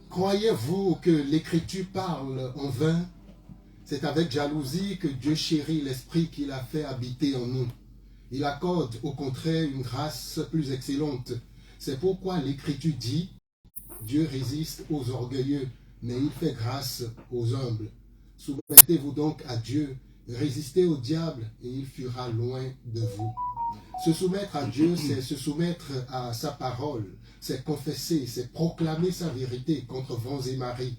Croyez-vous que l'Écriture parle en vain? C'est avec jalousie que Dieu chérit l'Esprit qu'il a fait habiter en nous. Il accorde au contraire une grâce plus excellente. C'est pourquoi l'Écriture dit, Dieu résiste aux orgueilleux, mais il fait grâce aux humbles. Soumettez-vous donc à Dieu, résistez au diable et il fuira loin de vous. Se soumettre à Dieu, c'est se soumettre à sa parole, c'est confesser, c'est proclamer sa vérité contre vents et marées.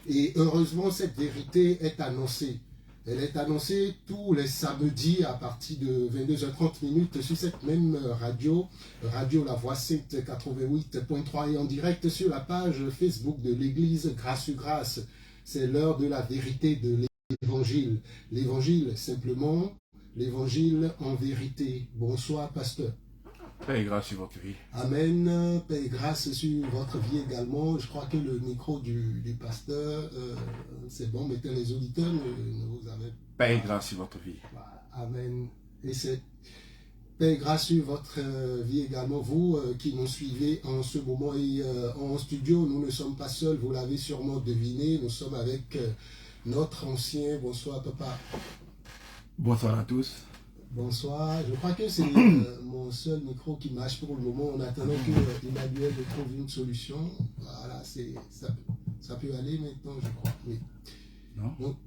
Et heureusement, cette vérité est annoncée. Elle est annoncée tous les samedis à partir de 22h30 sur cette même radio, Radio La Voix Sainte 88.3 et en direct sur la page Facebook de l'Église Grâce sur Grâce. C'est l'heure de la vérité de l'Évangile. L'Évangile simplement, l'Évangile en vérité. Bonsoir, pasteur. Paix et grâce sur votre vie. Amen. Paix et grâce sur votre vie également. Je crois que le micro du pasteur, c'est bon, mais que les auditeurs ne vous avaient pas. Paix et grâce sur votre vie. Amen. Et c'est paix et grâce sur votre vie également, vous qui nous suivez en ce moment. Et en studio, nous ne sommes pas seuls, vous l'avez sûrement deviné. Nous sommes avec notre ancien. Bonsoir, papa. Bonsoir à tous. Bonsoir, je crois que c'est mon seul micro qui marche pour le moment en attendant que Emmanuel trouve une solution. Voilà, ça peut aller maintenant, je crois. Oui. Non. Donc,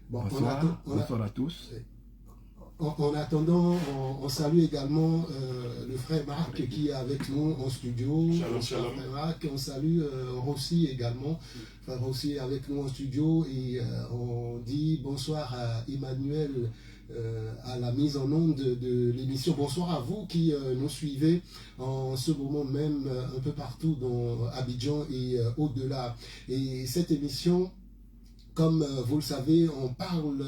bon, bonsoir à tous. En attendant, on salue également le frère Marc qui est avec nous en studio. Shalom, shalom. Frère Marc, on salue Rossi également. Frère Rossi est avec nous en studio et on dit bonsoir à Emmanuel à la mise en onde de l'émission. Bonsoir à vous qui nous suivez en ce moment même un peu partout dans Abidjan et au-delà. Et cette émission, comme vous le savez, on parle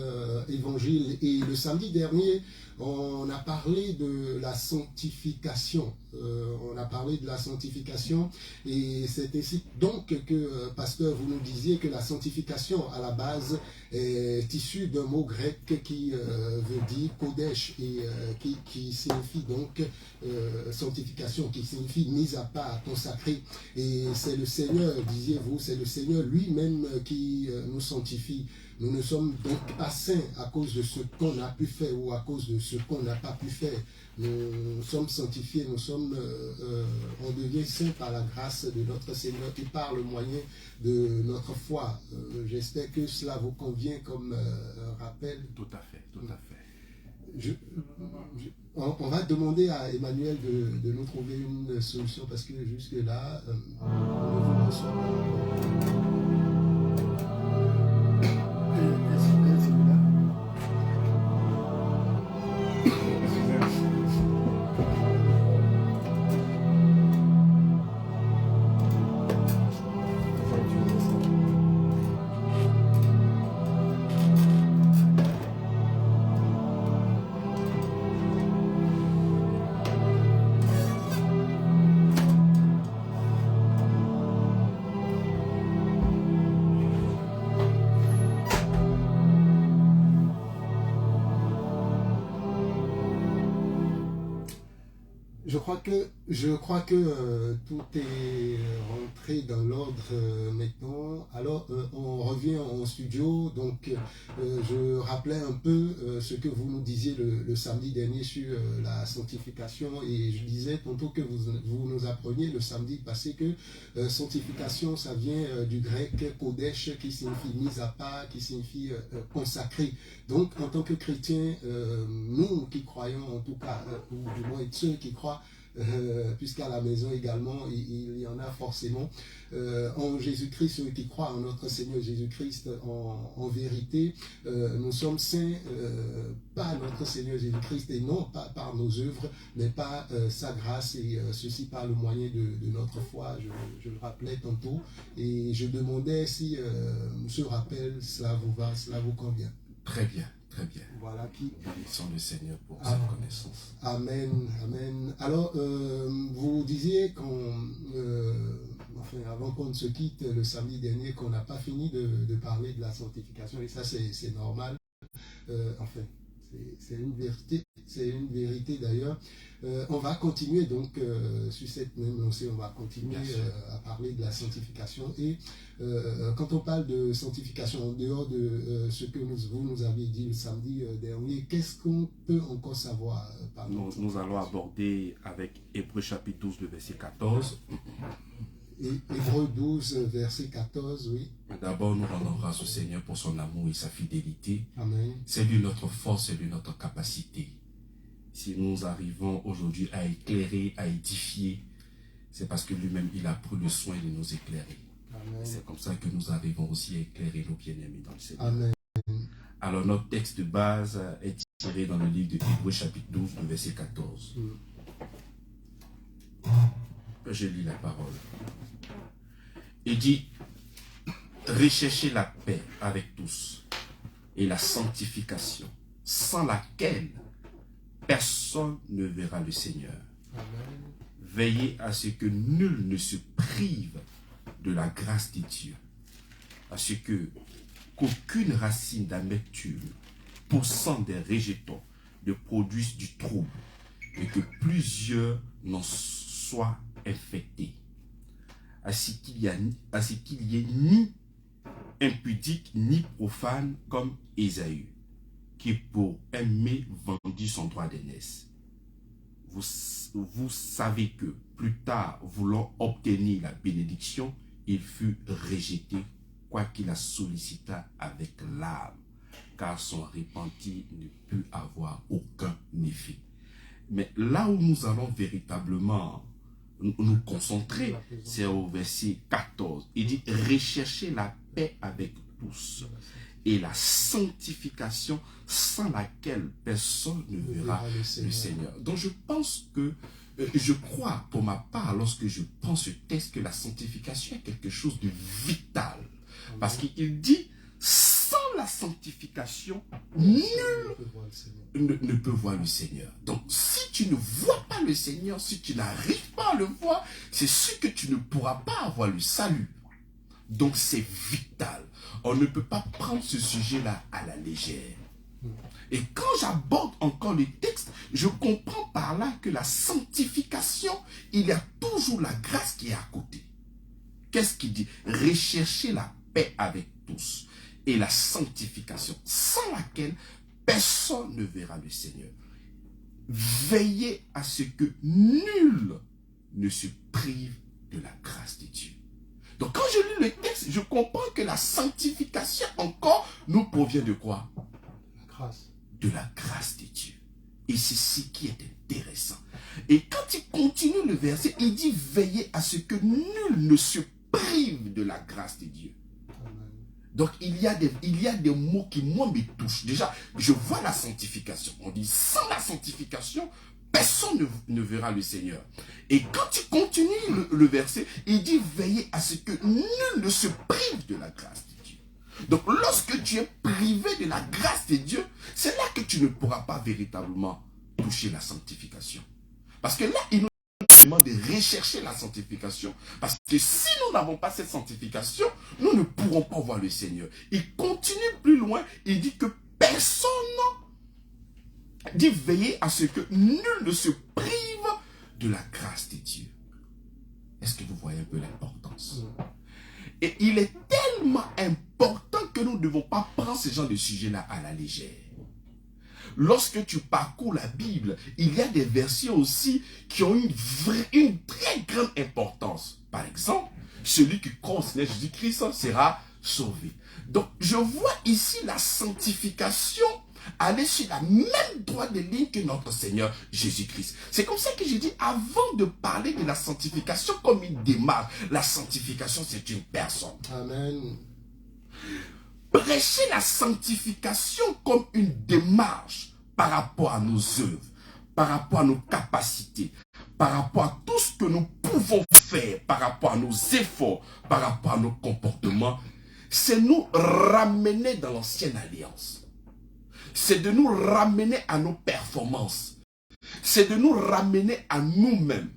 évangile et le samedi dernier, on a parlé de la sanctification. On a parlé de la sanctification et c'est ainsi donc que, pasteur, vous nous disiez que la sanctification à la base est issue d'un mot grec qui veut dire kodesh et qui signifie donc sanctification, qui signifie mise à part, consacrée. Et c'est le Seigneur, disiez-vous, c'est le Seigneur lui-même qui nous sanctifie. Nous ne sommes donc pas saints à cause de ce qu'on a pu faire ou à cause de ce qu'on n'a pas pu faire. Nous sommes sanctifiés, on devient saints par la grâce de notre Seigneur et par le moyen de notre foi. J'espère que cela vous convient comme rappel. Tout à fait, tout à fait. On va demander à Emmanuel de nous trouver une solution parce que jusque-là, nous ne sommes pas. Je crois que tout est rentré dans l'ordre maintenant. Alors, on revient en studio. Donc, je rappelais un peu ce que vous nous disiez le samedi dernier sur la sanctification. Et je disais tantôt que vous nous appreniez le samedi passé que sanctification, ça vient du grec kodesh, qui signifie mise à part, qui signifie consacré. Donc, en tant que chrétiens, nous qui croyons en tout cas, ou du moins ceux qui croient, puisqu'à la maison également, il y en a forcément, en Jésus-Christ, ceux qui croient en notre Seigneur Jésus-Christ en vérité, nous sommes saints par notre Seigneur Jésus-Christ et non pas par nos œuvres, mais par sa grâce et ceci par le moyen de notre foi, je le rappelais tantôt, et je demandais si ce rappel, cela vous va, cela vous convient. Très bien, très bien. Voilà qui. Bénissons le Seigneur pour cette connaissance. Amen, amen. Alors, vous disiez enfin, avant qu'on ne se quitte le samedi dernier, qu'on n'a pas fini de parler de la sanctification, et ça c'est normal. Enfin, C'est une vérité d'ailleurs. On va continuer donc sur cette même lancée, on va continuer à parler de la sanctification. Et quand on parle de sanctification, en dehors de ce que vous nous avez dit le samedi dernier, qu'est-ce qu'on peut encore savoir par nous allons aborder avec Hébreux chapitre 12, le verset 14. Et Hébreux 12, verset 14, oui. D'abord, nous rendons grâce au Seigneur pour son amour et sa fidélité. Amen. C'est lui notre force, c'est lui notre capacité. Si nous arrivons aujourd'hui à éclairer, à édifier, c'est parce que lui-même, il a pris le soin de nous éclairer. C'est comme ça que nous arrivons aussi à éclairer nos bien-aimés dans le Seigneur. Amen. Alors, notre texte de base est tiré dans le livre de Hébreux chapitre 12, le verset 14. Je lis la parole. Il dit, recherchez la paix avec tous et la sanctification, sans laquelle personne ne verra le Seigneur. Amen. Veillez à ce que nul ne se prive de la grâce de Dieu, à ce que qu'aucune racine d'amertume poussant des rejetons ne produise du trouble et que plusieurs n'en soient infectés, à ce qu'il y ait ni impudique ni profane comme Ésaü, qui pour aimer vendit son droit d'aînesse. Vous savez que plus tard, voulant obtenir la bénédiction, il fut rejeté, quoiqu'il la sollicita avec larmes, car son repenti ne put avoir aucun effet. Mais là où nous allons véritablement nous concentrer, c'est au verset 14. Il dit, recherchez la paix avec tous et la sanctification sans laquelle personne ne verra le Seigneur. Donc je pense que, je crois pour ma part, lorsque je prends ce texte, que la sanctification est quelque chose de vital. Parce qu'il dit, sans la sanctification, nul ne peut voir le Seigneur. Donc si tu ne vois pas le Seigneur, si tu n'arrives pas à le voir, c'est sûr que tu ne pourras pas avoir le salut. Donc c'est vital. On ne peut pas prendre ce sujet-là à la légère. Et quand j'aborde encore le texte, je comprends par là que la sanctification, il y a toujours la grâce qui est à côté. Qu'est-ce qu'il dit? Rechercher la paix avec tous et la sanctification, sans laquelle personne ne verra le Seigneur. Veillez à ce que nul ne se prive de la grâce de Dieu. Donc quand je lis le texte, je comprends que la sanctification encore nous provient de quoi? La grâce. De la grâce de Dieu. Et c'est ce qui est intéressant. Et quand il continue le verset, il dit veillez à ce que nul ne se prive de la grâce de Dieu. Amen. Donc il y a des mots qui moi me touchent. Déjà, je vois la sanctification. On dit sans la sanctification, personne ne verra le Seigneur. Et quand il continue le verset, il dit veillez à ce que nul ne se prive de la grâce de Dieu. Donc lorsque tu es privé de la grâce de Dieu, c'est là que tu ne pourras pas véritablement toucher la sanctification. Parce que là, il nous demande de rechercher la sanctification. Parce que si nous n'avons pas cette sanctification, nous ne pourrons pas voir le Seigneur. Il continue plus loin, il dit que personne dit veiller à ce que nul ne se prive de la grâce de Dieu. Est-ce que vous voyez un peu l'importance? Et il est tellement important que nous ne devons pas prendre ce genre de sujet-là à la légère. Lorsque tu parcours la Bible, il y a des versets aussi qui ont une très grande importance. Par exemple, celui qui croit au Seigneur Jésus-Christ sera sauvé. Donc, je vois ici la sanctification aller sur la même droite de ligne que notre Seigneur Jésus-Christ. C'est comme ça que j'ai dit, avant de parler de la sanctification comme une démarche, la sanctification c'est une personne. Amen. Prêcher la sanctification comme une démarche par rapport à nos œuvres, par rapport à nos capacités, par rapport à tout ce que nous pouvons faire, par rapport à nos efforts, par rapport à nos comportements, c'est nous ramener dans l'ancienne alliance. C'est de nous ramener à nos performances. C'est de nous ramener à nous-mêmes.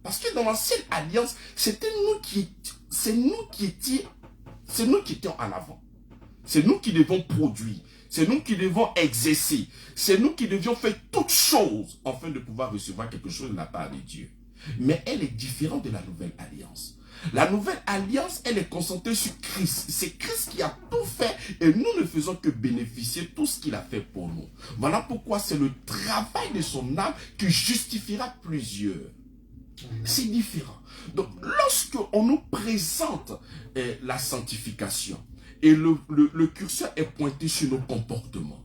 Parce que dans l'ancienne alliance, c'est nous qui étions en avant. C'est nous qui devons produire. C'est nous qui devons exercer. C'est nous qui devions faire toutes choses afin de pouvoir recevoir quelque chose de la part de Dieu. Mais elle est différente de la nouvelle alliance. La nouvelle alliance, elle est concentrée sur Christ. C'est Christ qui a tout fait et nous ne faisons que bénéficier de tout ce qu'il a fait pour nous. Voilà pourquoi c'est le travail de son âme qui justifiera plusieurs. C'est différent. Donc, lorsque on nous présente la sanctification et le curseur est pointé sur nos comportements,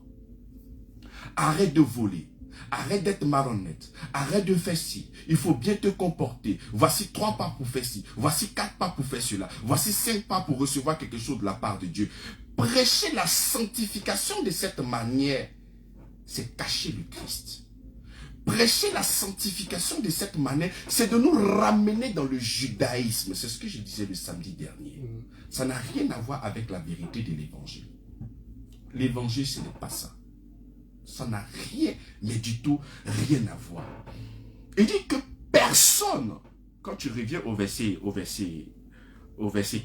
arrête de voler. Arrête d'être marionnette. Arrête de faire ci. Il faut bien te comporter. Voici 3 pas pour faire ci. Voici 4 pas pour faire cela. Voici 5 pas pour recevoir quelque chose de la part de Dieu. Prêcher la sanctification de cette manière, c'est cacher le Christ. Prêcher la sanctification de cette manière, c'est de nous ramener dans le judaïsme. C'est ce que je disais le samedi dernier. Ça n'a rien à voir avec la vérité de l'évangile. L'évangile, ce n'est pas ça. Ça n'a rien, mais du tout, rien à voir. Il dit que personne, quand tu reviens au verset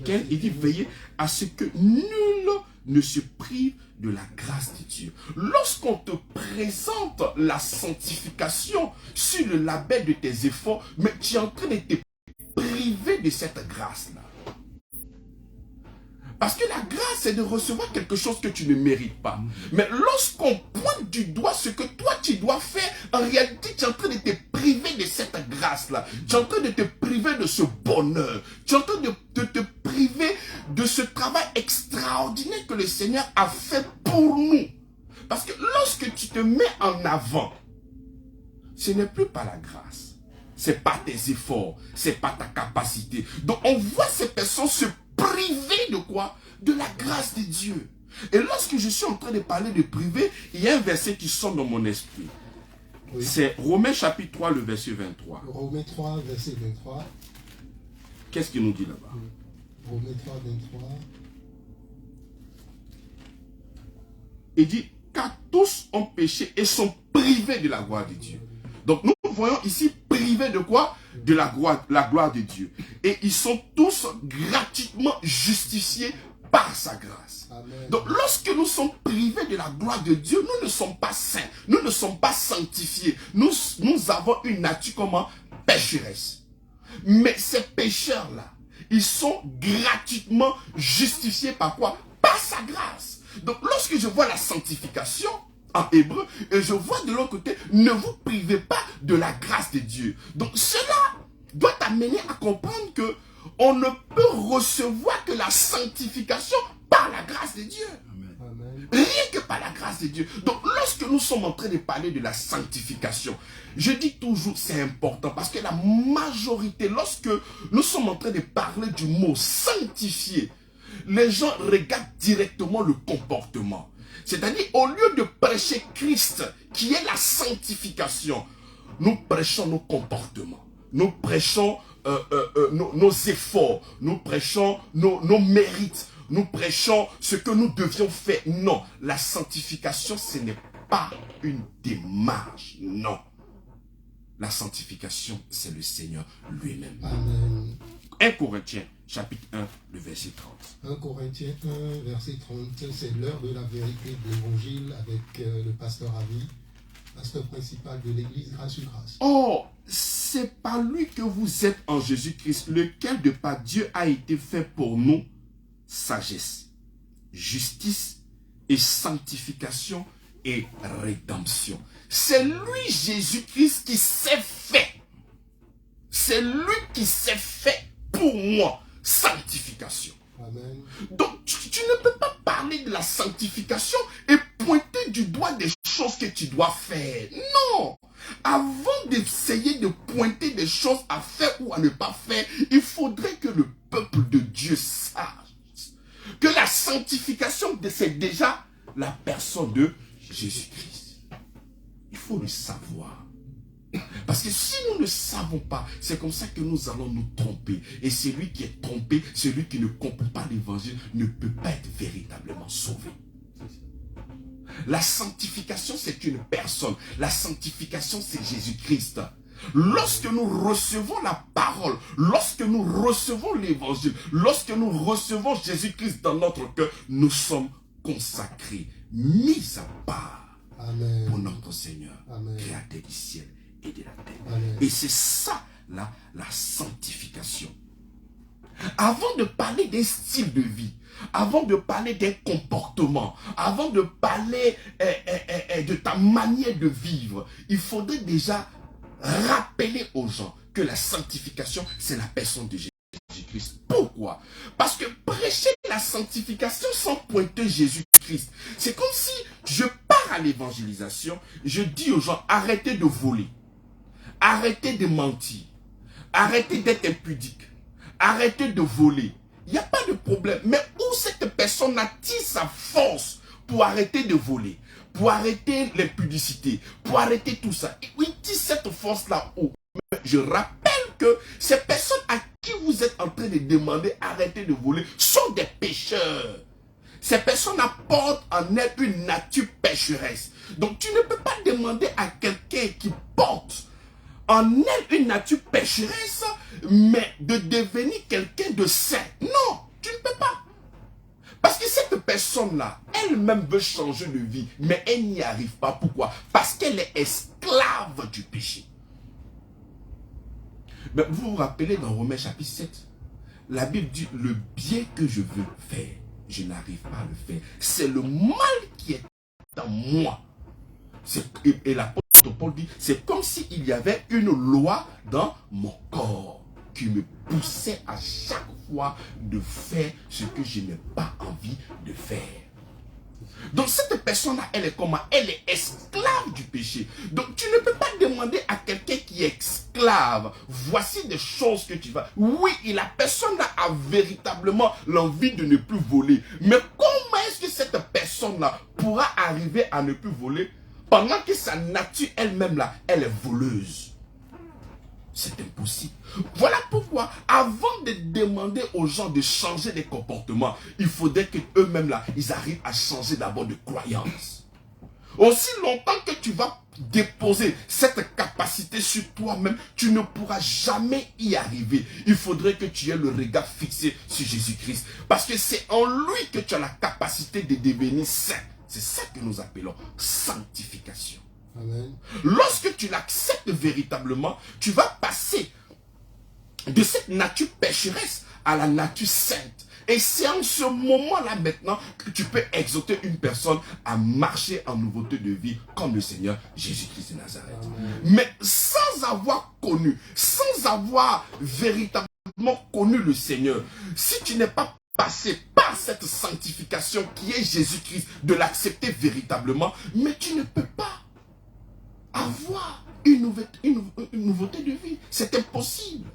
15, il dit veillez à ce que nul ne se prive de la grâce de Dieu. Lorsqu'on te présente la sanctification sur le label de tes efforts, mais tu es en train de te priver de cette grâce-là. Parce que la grâce, c'est de recevoir quelque chose que tu ne mérites pas. Mais lorsqu'on pointe du doigt ce que toi tu dois faire, en réalité, tu es en train de te priver de cette grâce-là. Tu es en train de te priver de ce bonheur. Tu es en train de te priver de ce travail extraordinaire que le Seigneur a fait pour nous. Parce que lorsque tu te mets en avant, ce n'est plus pas la grâce. Ce n'est pas tes efforts. Ce n'est pas ta capacité. Donc on voit ces personnes se privé de quoi? De la grâce de Dieu. Et lorsque je suis en train de parler de privé, il y a un verset qui sonne dans mon esprit. Oui. C'est Romains chapitre 3, le verset 23. Romains 3, verset 23. Qu'est-ce qu'il nous dit là-bas? Romains 3, 23. Il dit, car tous ont péché et sont privés de la gloire de Dieu. Donc nous voyons ici privés de quoi? De la gloire de Dieu. Et ils sont tous gratuitement justifiés par sa grâce. Amen. Donc lorsque nous sommes privés de la gloire de Dieu, nous ne sommes pas saints, nous ne sommes pas sanctifiés. Nous avons une nature comment? Pécheresse. Mais ces pécheurs-là, ils sont gratuitement justifiés par quoi? Par sa grâce. Donc lorsque je vois la sanctification, en hébreu, et je vois de l'autre côté, ne vous privez pas de la grâce de Dieu. Donc cela doit t'amener à comprendre que on ne peut recevoir que la sanctification par la grâce de Dieu. Amen. Rien que par la grâce de Dieu. Donc lorsque nous sommes en train de parler de la sanctification, je dis toujours c'est important parce que la majorité, lorsque nous sommes en train de parler du mot sanctifié, les gens regardent directement le comportement. C'est-à-dire, au lieu de prêcher Christ, qui est la sanctification, nous prêchons nos comportements, nous prêchons nos efforts, nous prêchons nos mérites, nous prêchons ce que nous devions faire. Non, la sanctification, ce n'est pas une démarche, non. La sanctification, c'est le Seigneur lui-même. Amen. 1 Corinthiens, chapitre 1, le verset 30. 1 Corinthiens 1, verset 30, c'est l'heure de la vérité de l'évangile avec le pasteur Avi, pasteur principal de l'église Grâce sur Grâce. Oh, c'est par lui que vous êtes en Jésus-Christ, lequel de par Dieu a été fait pour nous sagesse, justice et sanctification et rédemption. C'est lui, Jésus-Christ, qui s'est fait. C'est lui qui s'est fait pour moi. Sanctification. Amen. Donc, tu ne peux pas parler de la sanctification et pointer du doigt des choses que tu dois faire. Non. Avant d'essayer de pointer des choses à faire ou à ne pas faire, il faudrait que le peuple de Dieu sache que la sanctification, c'est déjà la personne de Jésus-Christ. Il faut le savoir. Parce que si nous ne savons pas, c'est comme ça que nous allons nous tromper. Et celui qui est trompé, celui qui ne comprend pas l'évangile, ne peut pas être véritablement sauvé. La sanctification, c'est une personne. La sanctification, c'est Jésus-Christ. Lorsque nous recevons la parole, lorsque nous recevons l'évangile, lorsque nous recevons Jésus-Christ dans notre cœur, nous sommes consacrés. mis à part Amen. pour notre Seigneur, Amen. créateur du ciel et de la terre. Amen. Et c'est ça, la sanctification. Avant de parler d'un style de vie, avant de parler d'un comportement, avant de parler de ta manière de vivre, il faudrait déjà rappeler aux gens que la sanctification, c'est la personne de Jésus-Christ. Pourquoi? Parce que prêcher la sanctification sans pointer Jésus-Christ, c'est comme si je pars à l'évangélisation, je dis aux gens, arrêtez de voler, arrêtez de mentir, arrêtez d'être impudique, arrêtez de voler. Il n'y a pas de problème. Mais où cette personne a-t-il sa force pour arrêter de voler, pour arrêter l'impudicité, pour arrêter tout ça? Où est-il cette force-là? Où? Je rappelle que ces personnes à qui vous êtes en train de demander arrêter de voler sont des pécheurs. Ces personnes apportent en elles une nature pécheresse. Donc tu ne peux pas demander à quelqu'un qui porte en elle une nature pécheresse, mais de devenir quelqu'un de saint. Non, tu ne peux pas. Parce que cette personne-là, elle-même veut changer de vie, mais elle n'y arrive pas. Pourquoi? Parce qu'elle est esclave du péché. Mais vous vous rappelez dans Romains chapitre 7, la Bible dit, le bien que je veux faire, je n'arrive pas à le faire. C'est le mal qui est en moi. Et l'apôtre Paul dit, c'est comme s'il y avait une loi dans mon corps qui me poussait à chaque fois de faire ce que je n'ai pas envie de faire. Donc cette personne-là, elle est comment? Elle est esclave du péché. Donc tu ne peux pas demander à quelqu'un qui est esclave, voici des choses que tu vas... Oui, la personne-là a véritablement l'envie de ne plus voler. Mais comment est-ce que cette personne-là pourra arriver à ne plus voler pendant que sa nature elle-même là, elle est voleuse? C'est impossible. Voilà pourquoi, avant de demander aux gens de changer de comportement, il faudrait qu'eux-mêmes là, ils arrivent à changer d'abord de croyance. Aussi longtemps que tu vas déposer cette capacité sur toi-même, tu ne pourras jamais y arriver. Il faudrait que tu aies le regard fixé sur Jésus-Christ. Parce que c'est en lui que tu as la capacité de devenir saint. C'est ça que nous appelons sanctification. Amen. Lorsque tu l'acceptes véritablement, tu vas passer de cette nature pécheresse à la nature sainte. Et c'est en ce moment-là maintenant que tu peux exhorter une personne à marcher en nouveauté de vie comme le Seigneur Jésus-Christ de Nazareth. Amen. Mais sans avoir connu, sans avoir véritablement connu le Seigneur, si tu n'es pas passé par cette sanctification qui est Jésus-Christ, de l'accepter véritablement, mais tu ne peux pas avoir une nouveauté de vie. C'est impossible.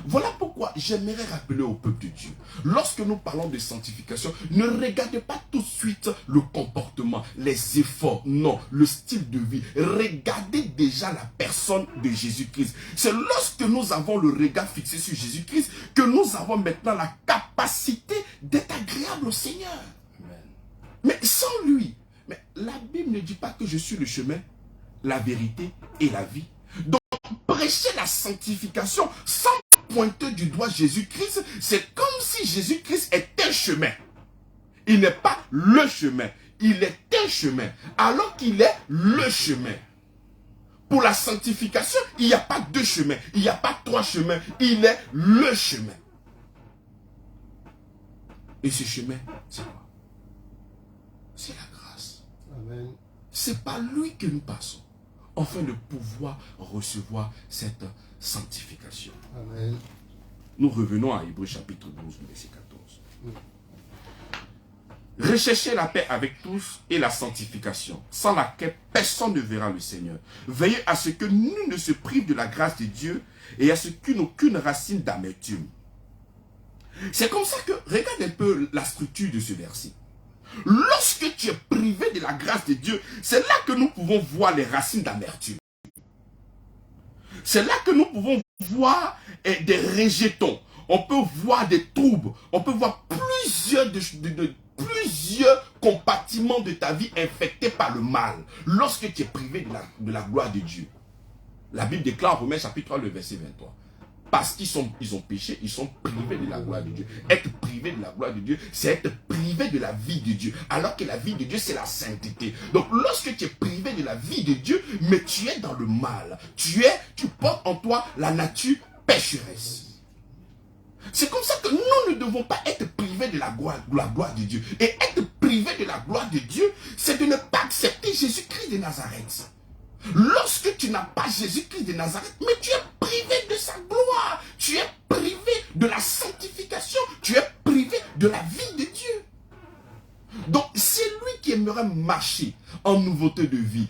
Voilà pourquoi j'aimerais rappeler au peuple de Dieu, lorsque nous parlons de sanctification, ne regardez pas tout de suite le comportement, les efforts, non, le style de vie. Regardez déjà la personne de Jésus-Christ. C'est lorsque nous avons le regard fixé sur Jésus-Christ que nous avons maintenant la capacité d'être agréable au Seigneur. Amen. Mais sans lui, mais la Bible ne dit pas que je suis le chemin, la vérité et la vie. Donc, prêcher la sanctification sans pointer du doigt Jésus-Christ, c'est comme si Jésus-Christ était un chemin. Il n'est pas le chemin, il est un chemin, alors qu'il est le chemin. Pour la sanctification, il n'y a pas deux chemins, il n'y a pas trois chemins, il est le chemin. Et ce chemin, c'est quoi? C'est la grâce. Amen. C'est par lui que nous passons, afin de pouvoir recevoir cette sanctification. Amen. Nous revenons à Hébreux chapitre 12, verset 14. Recherchez la paix avec tous et la sanctification, sans laquelle personne ne verra le Seigneur. Veillez à ce que nul ne se prive de la grâce de Dieu et à ce qu'aucune racine d'amertume. C'est comme ça que, regarde un peu la structure de ce verset. Lorsque tu es privé de la grâce de Dieu, c'est là que nous pouvons voir les racines d'amertume. C'est là que nous pouvons voir des rejetons. On peut voir des troubles. On peut voir plusieurs compartiments de ta vie infectés par le mal. Lorsque tu es privé de la gloire de Dieu. La Bible déclare en Romains chapitre 3, le verset 23. Parce qu'ils ont péché, ils sont privés de la gloire de Dieu. Être privé privé de la gloire de Dieu, c'est être privé de la vie de Dieu. Alors que la vie de Dieu, c'est la sainteté. Donc lorsque tu es privé de la vie de Dieu, mais tu es dans le mal. Tu portes en toi la nature pécheresse. C'est comme ça que nous ne devons pas être privés de la gloire de Dieu. Et être privé de la gloire de Dieu, c'est de ne pas accepter Jésus-Christ de Nazareth. Lorsque tu n'as pas Jésus-Christ de Nazareth, mais tu es privé de sa gloire. Tu es privé de la sanctification. Tu es privé de la vie de Dieu. Donc, c'est lui qui aimerait marcher en nouveauté de vie.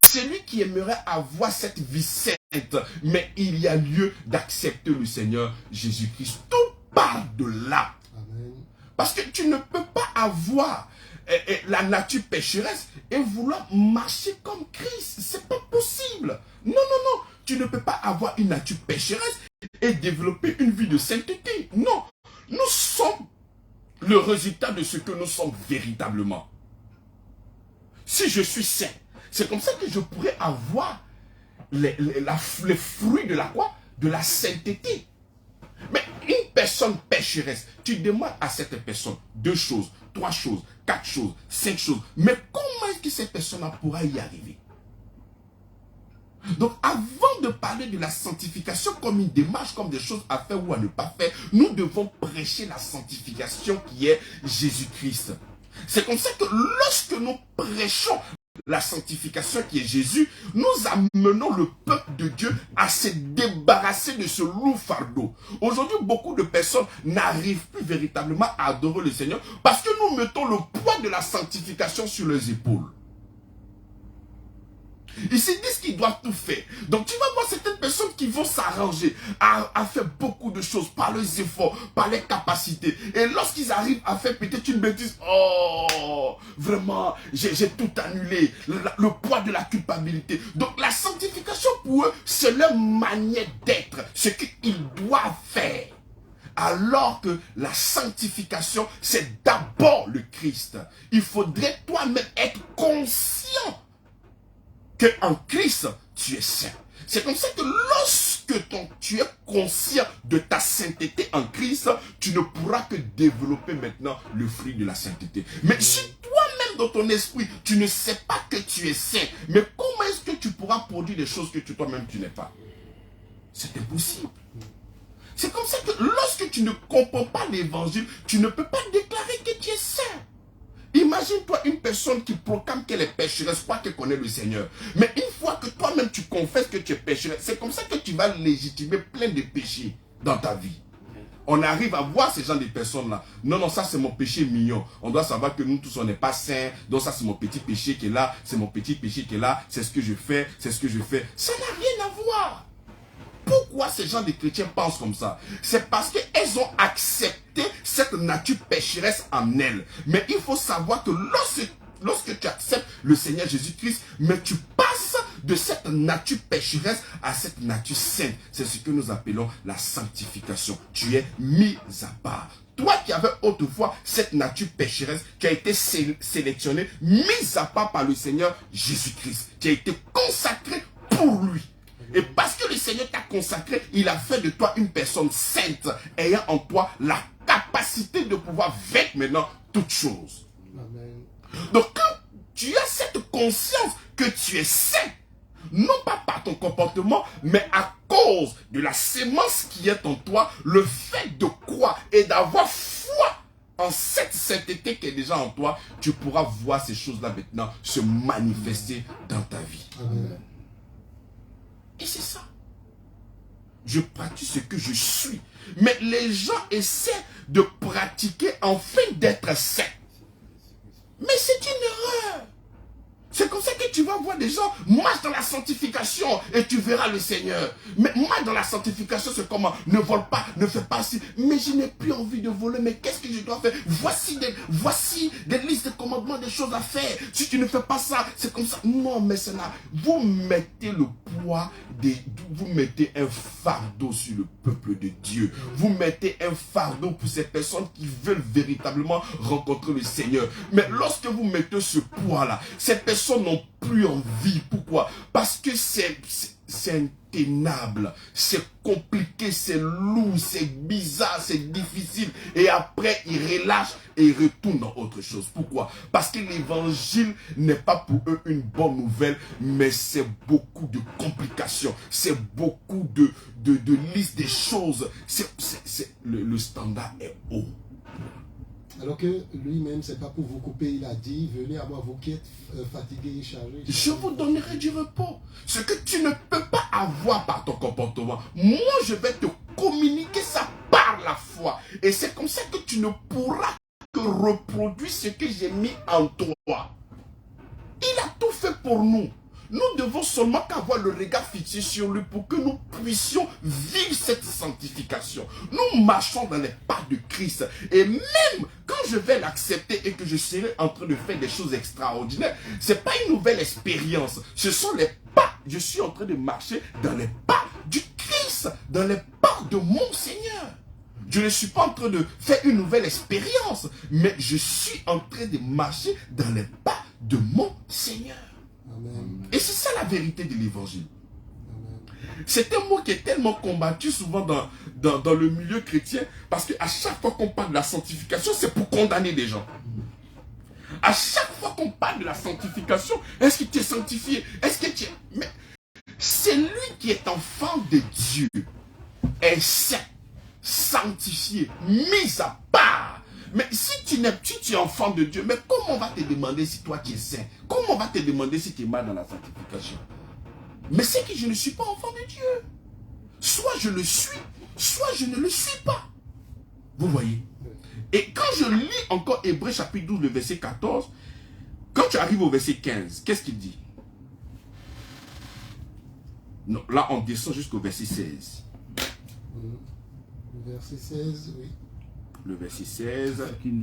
C'est lui qui aimerait avoir cette vie sainte. Mais il y a lieu d'accepter le Seigneur Jésus-Christ. Tout part de là. Amen. Parce que tu ne peux pas avoir la nature pécheresse et vouloir marcher comme Christ. C'est pas possible. Non, non, non. Tu ne peux pas avoir une nature pécheresse et développer une vie de sainteté. Non. Nous sommes le résultat de ce que nous sommes véritablement. Si je suis saint, c'est comme ça que je pourrais avoir les fruits de la quoi? De la sainteté. Mais une personne pécheresse, tu demandes à cette personne 2 choses, 3 choses, 4 choses, 5 choses. Mais comment est-ce que cette personne pourra y arriver? Donc avant de parler de la sanctification comme une démarche, comme des choses à faire ou à ne pas faire, nous devons prêcher la sanctification qui est Jésus-Christ. C'est comme ça que lorsque nous prêchons la sanctification qui est Jésus, nous amenons le peuple de Dieu à se débarrasser de ce lourd fardeau. Aujourd'hui, beaucoup de personnes n'arrivent plus véritablement à adorer le Seigneur parce que nous mettons le poids de la sanctification sur les épaules. Ils se disent qu'ils doivent tout faire. Donc tu vas voir certaines personnes qui vont s'arranger à faire beaucoup de choses par leurs efforts, par leurs capacités. Et lorsqu'ils arrivent à faire peut-être une bêtise, oh, vraiment, j'ai tout annulé. Le poids de la culpabilité. Donc la sanctification pour eux, c'est leur manière d'être, ce qu'ils doivent faire. Alors que la sanctification, c'est d'abord le Christ. Il faudrait toi-même être conscient qu'en Christ, tu es saint. C'est comme ça que lorsque tu es conscient de ta sainteté en Christ, tu ne pourras que développer maintenant le fruit de la sainteté. Mais si toi-même dans ton esprit, tu ne sais pas que tu es saint, mais comment est-ce que tu pourras produire des choses que toi-même tu n'es pas? C'est impossible. C'est comme ça que lorsque tu ne comprends pas l'évangile, tu ne peux pas déclarer que tu es saint. Imagine-toi une personne qui proclame qu'elle est pécheresse, pas qu'elle connaît le Seigneur. Mais une fois que toi-même tu confesses que tu es pécheresse, c'est comme ça que tu vas légitimer plein de péchés dans ta vie. On arrive à voir ces gens de personnes-là. Non, non, ça c'est mon péché mignon. On doit savoir que nous tous on n'est pas saints. Donc ça c'est mon petit péché qui est là. C'est mon petit péché qui est là. C'est ce que je fais. C'est ce que je fais. Ça n'a rien à voir. Pourquoi ces gens de chrétiens pensent comme ça? C'est parce qu'elles ont accepté cette nature pécheresse en elles. Mais il faut savoir que lorsque tu acceptes le Seigneur Jésus-Christ, mais tu passes de cette nature pécheresse à cette nature sainte. C'est ce que nous appelons la sanctification. Tu es mis à part. Toi qui avais autrefois cette nature pécheresse, qui a été sélectionnée, mise à part par le Seigneur Jésus-Christ, qui a été consacré pour lui. Et parce que le Seigneur t'a consacré, il a fait de toi une personne sainte, ayant en toi la capacité de pouvoir vaincre maintenant toutes choses. Amen. Donc quand tu as cette conscience que tu es saint, non pas par ton comportement, mais à cause de la sémence qui est en toi, le fait de croire et d'avoir foi en cette sainteté qui est déjà en toi, tu pourras voir ces choses-là maintenant se manifester dans ta vie. Amen. Et c'est ça. Je pratique ce que je suis. Mais les gens essaient de pratiquer afin d'être saints. Mais c'est une erreur. C'est comme ça que tu vas voir des gens marchent dans la sanctification et tu verras le Seigneur. Mais marche dans la sanctification, c'est comment? Ne vole pas, ne fais pas ci. Mais je n'ai plus envie de voler, mais qu'est-ce que je dois faire? Voici des listes de commandements, des choses à faire. Si tu ne fais pas ça, c'est comme ça. Non, mais c'est là. Vous mettez le poids, vous mettez un fardeau sur le peuple de Dieu. Vous mettez un fardeau pour ces personnes qui veulent véritablement rencontrer le Seigneur. Mais lorsque vous mettez ce poids-là, ces personnes n'ont plus envie. Pourquoi? Parce que c'est un intenable, c'est compliqué, c'est lourd, c'est bizarre, c'est difficile. Et après, ils relâchent et ils retournent dans autre chose. Pourquoi? Parce que l'évangile n'est pas pour eux une bonne nouvelle, mais c'est beaucoup de complications, c'est beaucoup de listes des choses. Le standard est haut. Alors que lui-même, c'est pas pour vous couper, il a dit, venez à moi vous qui êtes fatigués et chargés. Je vous donnerai du repos. Ce que tu ne peux pas avoir par ton comportement, moi je vais te communiquer ça par la foi. Et c'est comme ça que tu ne pourras que reproduire ce que j'ai mis en toi. Il a tout fait pour nous. Nous devons seulement qu'avoir le regard fixé sur lui pour que nous puissions vivre cette sanctification. Nous marchons dans les pas de Christ. Et même quand je vais l'accepter et que je serai en train de faire des choses extraordinaires, ce n'est pas une nouvelle expérience. Ce sont les pas. Je suis en train de marcher dans les pas du Christ, dans les pas de mon Seigneur. Je ne suis pas en train de faire une nouvelle expérience, mais je suis en train de marcher dans les pas de mon Seigneur. Amen. Et c'est ça la vérité de l'évangile. C'est un mot qui est tellement combattu souvent dans le milieu chrétien, parce qu'à chaque fois qu'on parle de la sanctification, c'est pour condamner des gens. À chaque fois qu'on parle de la sanctification, est-ce que tu es sanctifié? Est-ce que tu es... Mais c'est lui qui est enfant de Dieu, est saint, sanctifié, mis à part. Mais si tu es enfant de Dieu, mais comment on va te demander si toi tu es saint? Comment on va te demander si tu es mal dans la sanctification? Mais c'est que je ne suis pas enfant de Dieu. Soit je le suis, soit je ne le suis pas. Vous voyez? Et quand je lis encore Hébreux chapitre 12, le verset 14, quand tu arrives au verset 15, qu'est-ce qu'il dit? Non, là on descend jusqu'au verset 16. Le verset 16, oui. Le verset 16, qui...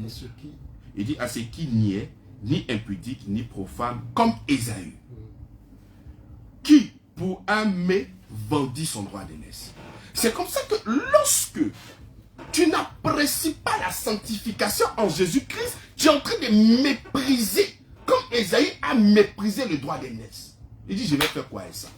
il dit à ce qui n'y est, ni impudique, ni profane, comme Ésaü, qui, pour un mets, vendit son droit d'aînesse. C'est comme ça que lorsque tu n'apprécies pas la sanctification en Jésus-Christ, tu es en train de mépriser, comme Ésaü a méprisé le droit d'aînesse. Il dit, je vais faire quoi avec ça?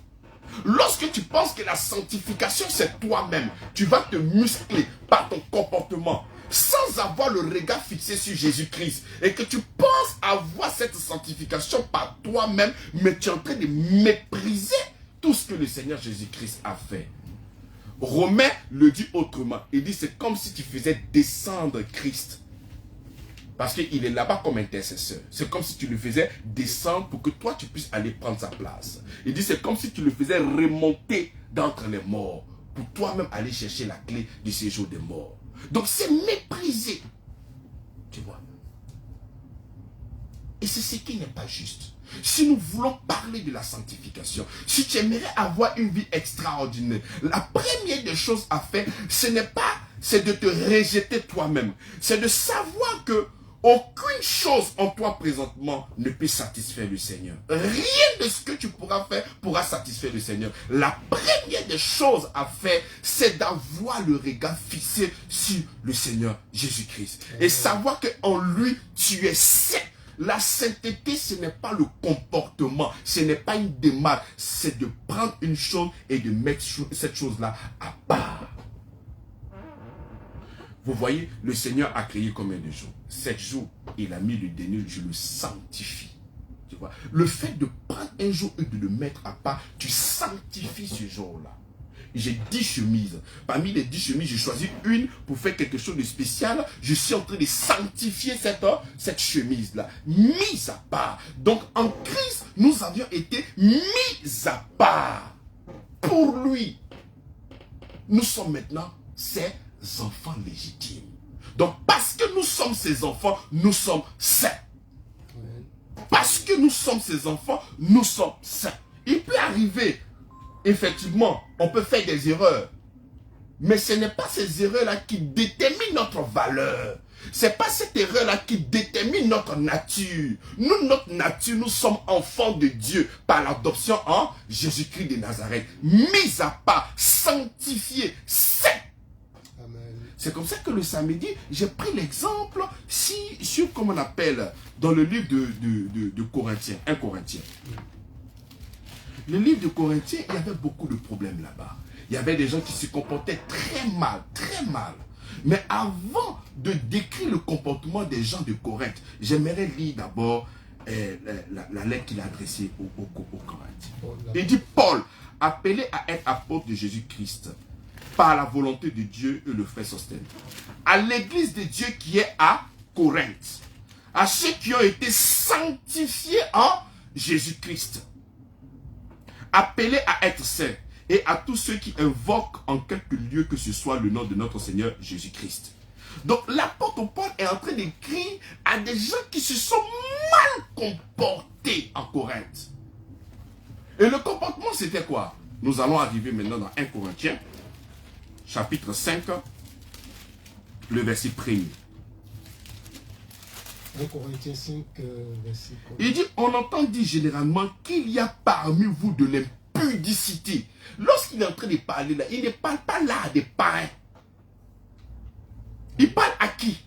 Lorsque tu penses que la sanctification c'est toi-même, tu vas te muscler par ton comportement, sans avoir le regard fixé sur Jésus-Christ, et que tu penses avoir cette sanctification par toi-même, mais tu es en train de mépriser tout ce que le Seigneur Jésus-Christ a fait. Romain le dit autrement. Il dit c'est comme si tu faisais descendre Christ. Parce qu'il est là-bas comme intercesseur. C'est comme si tu le faisais descendre pour que toi tu puisses aller prendre sa place. Il dit c'est comme si tu le faisais remonter d'entre les morts, pour toi-même aller chercher la clé du séjour des morts. Donc c'est méprisé. Tu vois. Et c'est ce qui n'est pas juste. Si nous voulons parler de la sanctification, si tu aimerais avoir une vie extraordinaire, la première des choses à faire, ce n'est pas, c'est de te rejeter toi-même. C'est de savoir que aucune chose en toi présentement ne peut satisfaire le Seigneur. Rien de ce que tu pourras faire pourra satisfaire le Seigneur. La première des choses à faire, c'est d'avoir le regard fixé sur le Seigneur Jésus-Christ. Et savoir qu'en lui, tu es saint. La sainteté, ce n'est pas le comportement, ce n'est pas une démarche, c'est de prendre une chose et de mettre cette chose-là à part. Vous voyez, le Seigneur a créé combien de jours? 7 jours. Il a mis le dernier, je le sanctifie. Tu vois, le fait de prendre un jour et de le mettre à part, tu sanctifies ce jour-là. J'ai 10 chemises. Parmi les 10 chemises, j'ai choisi une pour faire quelque chose de spécial. Je suis en train de sanctifier cette chemise-là. Mise à part. Donc en Christ, nous avions été mis à part. Pour lui. Nous sommes maintenant ses enfants légitimes. Donc parce que nous sommes ses enfants, nous sommes saints. Parce que nous sommes ses enfants, nous sommes saints. Il peut arriver... Effectivement, on peut faire des erreurs. Mais ce n'est pas ces erreurs-là qui déterminent notre valeur. Ce n'est pas cette erreur-là qui détermine notre nature. Nous, notre nature, nous sommes enfants de Dieu par l'adoption en Jésus-Christ de Nazareth. Mis à part, sanctifié, saint. C'est comme ça que le samedi, j'ai pris l'exemple sur, comme on appelle, dans le livre de Corinthiens, 1 Corinthiens. le livre de Corinthiens, il y avait beaucoup de problèmes là-bas. Il y avait des gens qui se comportaient très mal, très mal. Mais avant de décrire le comportement des gens de Corinthe, j'aimerais lire d'abord la lettre qu'il a adressée aux Corinthiens. Il dit, Paul, appelé à être apôtre de Jésus-Christ, par la volonté de Dieu et le frère Sostène, à l'église de Dieu qui est à Corinthe, à ceux qui ont été sanctifiés en Jésus-Christ, appelés à être saints, et à tous ceux qui invoquent en quelque lieu que ce soit le nom de notre Seigneur Jésus-Christ. Donc l'apôtre Paul est en train d'écrire à des gens qui se sont mal comportés en Corinthe. Et le comportement c'était quoi? Nous allons arriver maintenant dans 1 Corinthiens, chapitre 5, le verset 1er. 1 Corinthiens 5, verset 1er. Il dit, on entend dire généralement qu'il y a parmi vous de l'impudicité. Lorsqu'il est en train de parler là, il ne parle pas là à des païens. Il parle à qui?